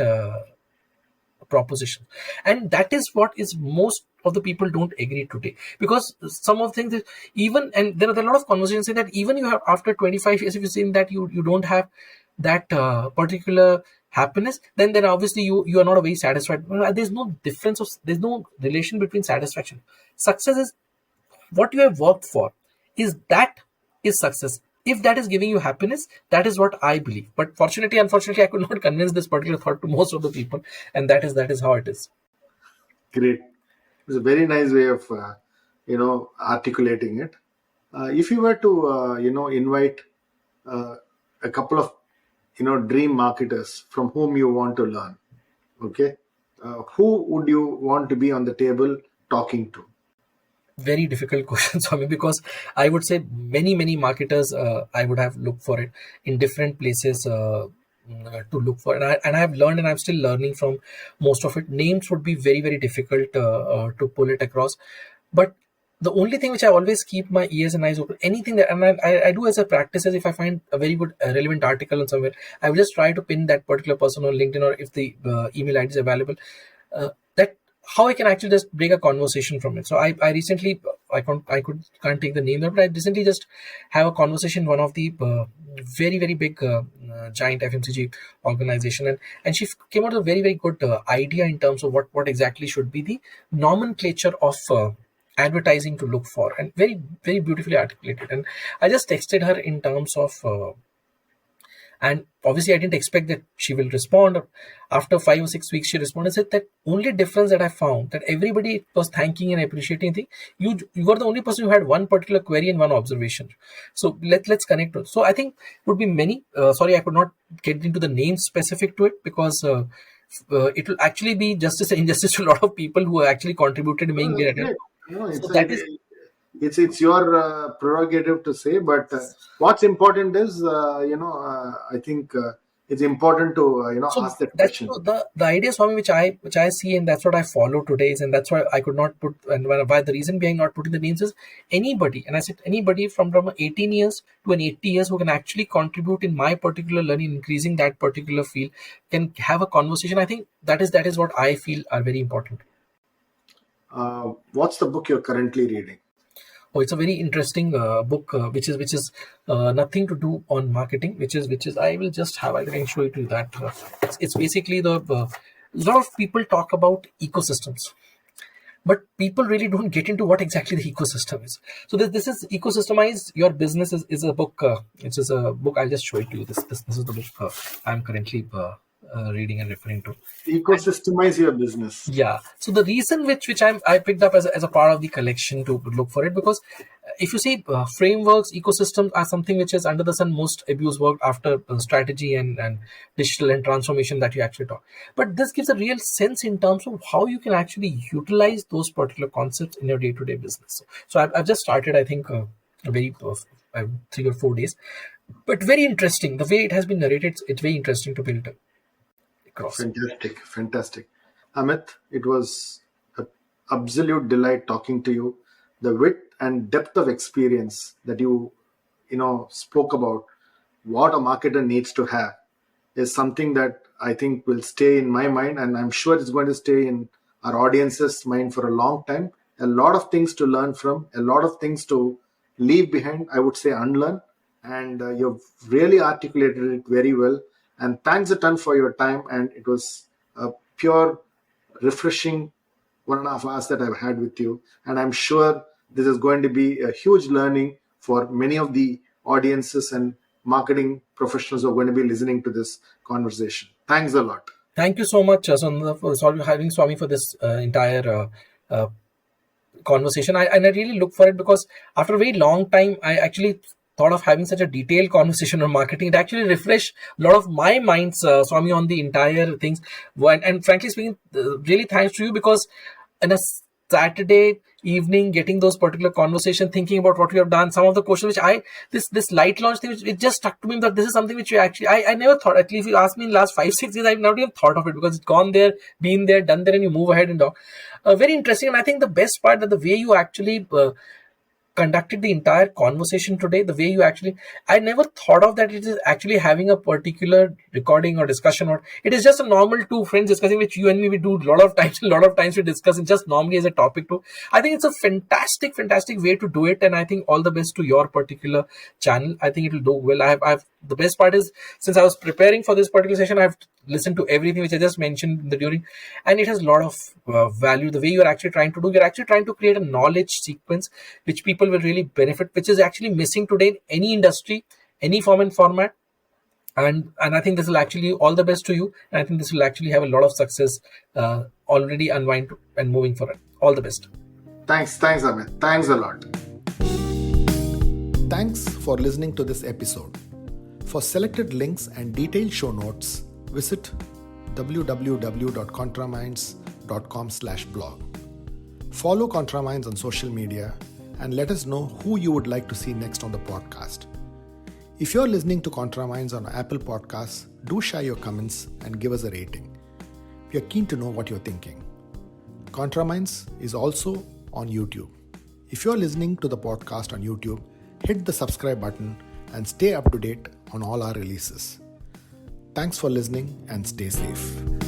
proposition. And that is what is most of the people don't agree today, because some of things even, and there are a lot of conversations saying that even you have after 25 years, if you're saying that you don't have that particular happiness, then obviously you are not very satisfied. Well, there's no difference of, there's no relation between satisfaction. Success is what you have worked for, is success. If that is giving you happiness, that is what I believe. But fortunately, unfortunately, I could not convince this particular thought to most of the people, and that is how it is. Great. It's a very nice way of articulating it. If you were to invite a couple of dream marketers from whom you want to learn, okay, who would you want to be on the table talking to? Very difficult question, Swami, because I would say many marketers, I would have looked for it in different places, to look for, and I've learned and I'm still learning from most of it. Names would be very very difficult to pull it across, but the only thing which I always keep my ears and eyes open, anything that, and I do as a practice, is if I find a very good relevant article on somewhere, I will just try to pin that particular person on LinkedIn, or if the email ID is available, that how I can actually just break a conversation from it. So I recently, can't take the name there, but I recently just have a conversation, one of the very very big giant FMCG organization, and she came out with a very very good idea in terms of what exactly should be the nomenclature of advertising to look for, and very very beautifully articulated. And I just texted her in terms of And obviously I didn't expect that she will respond. After 5 or 6 weeks she responded and said that only difference that I found, that everybody was thanking and appreciating thing, you were the only person who had one particular query and one observation. So let's connect. So I think would be many, sorry I could not get into the name specific to it, because it will actually be justice and injustice to a lot of people who actually contributed in making No, their that's attempt. great. No, So that is, it's your prerogative to say, but what's important is I think it's important to so ask that that's question. the idea, Swami, which I see, and that's what I follow today is, and that's why I could not put, and why the reason behind not putting the names is anybody, and I said anybody from 18 years to an 80 years who can actually contribute in my particular learning, increasing that particular field, can have a conversation. I think that is what I feel are very important. What's the book you're currently reading? Oh, it's a very interesting book, which is nothing to do on marketing. Which is I will just have, I can show it to you that it's basically the a lot of people talk about ecosystems, but people really don't get into what exactly the ecosystem is. So this is Ecosystemize Your Business is a book. It is a book. I'll just show it to you. This is the book I'm currently reading and referring to. Ecosystemize Your Business. Yeah. So the reason I picked up as a part of the collection to look for it, because if you see frameworks, ecosystems are something which is under the sun most abused work after strategy and digital and transformation that you actually talk. But this gives a real sense in terms of how you can actually utilize those particular concepts in your day-to-day business. So I've just started, I think, a very 3 or 4 days, but very interesting. The way it has been narrated, it's very interesting to build across. Fantastic, fantastic. Amit, it was an absolute delight talking to you. The width and depth of experience that you spoke about, what a marketer needs to have, is something that I think will stay in my mind, and I'm sure it's going to stay in our audience's mind for a long time. A lot of things to learn from, a lot of things to leave behind, I would say unlearn, and you've really articulated it very well. And thanks a ton for your time, and it was a pure, refreshing 1.5 hours that I've had with you. And I'm sure this is going to be a huge learning for many of the audiences and marketing professionals who are going to be listening to this conversation. Thanks a lot. Thank you so much, Sundar, for having Swami for this entire conversation. And I really look for it, because after a very long time, I actually thought of having such a detailed conversation on marketing. It actually refreshed a lot of my minds, Swami, on the entire things. And frankly speaking, really thanks to you, because in a Saturday evening, getting those particular conversation, thinking about what we have done, some of the questions which this light launch thing, it just stuck to me that this is something which you actually, I never thought, at least if you asked me in the last 5-6 years, I've not even thought of it, because it's gone there, been there, done there, and you move ahead and talk. Very interesting. And I think the best part, that the way you actually conducted the entire conversation today, the way you actually, I never thought of that it is actually having a particular recording or discussion, or it is just a normal two friends discussing, which you and me we do a lot of times we discuss it just normally as a topic too. I think it's a fantastic way to do it, and I think all the best to your particular channel. I think it will do well. I've the best part is, since I was preparing for this particular session, I've listened to everything which I just mentioned in the during, and it has a lot of value. The way you're actually trying to create a knowledge sequence which people will really benefit, which is actually missing today in any industry, any form and format. And I think this will actually, all the best to you, and I think this will actually have a lot of success already unwind and moving forward. All the best. Thanks Amit. Thanks a lot. Thanks for listening to this episode. For selected links and detailed show notes, visit www.contraminds.com/blog. Follow ContraMinds on social media and let us know who you would like to see next on the podcast. If you're listening to ContraMinds on Apple Podcasts, do share your comments and give us a rating. We are keen to know what you're thinking. ContraMinds is also on YouTube. If you're listening to the podcast on YouTube, hit the subscribe button and stay up to date on all our releases. Thanks for listening and stay safe.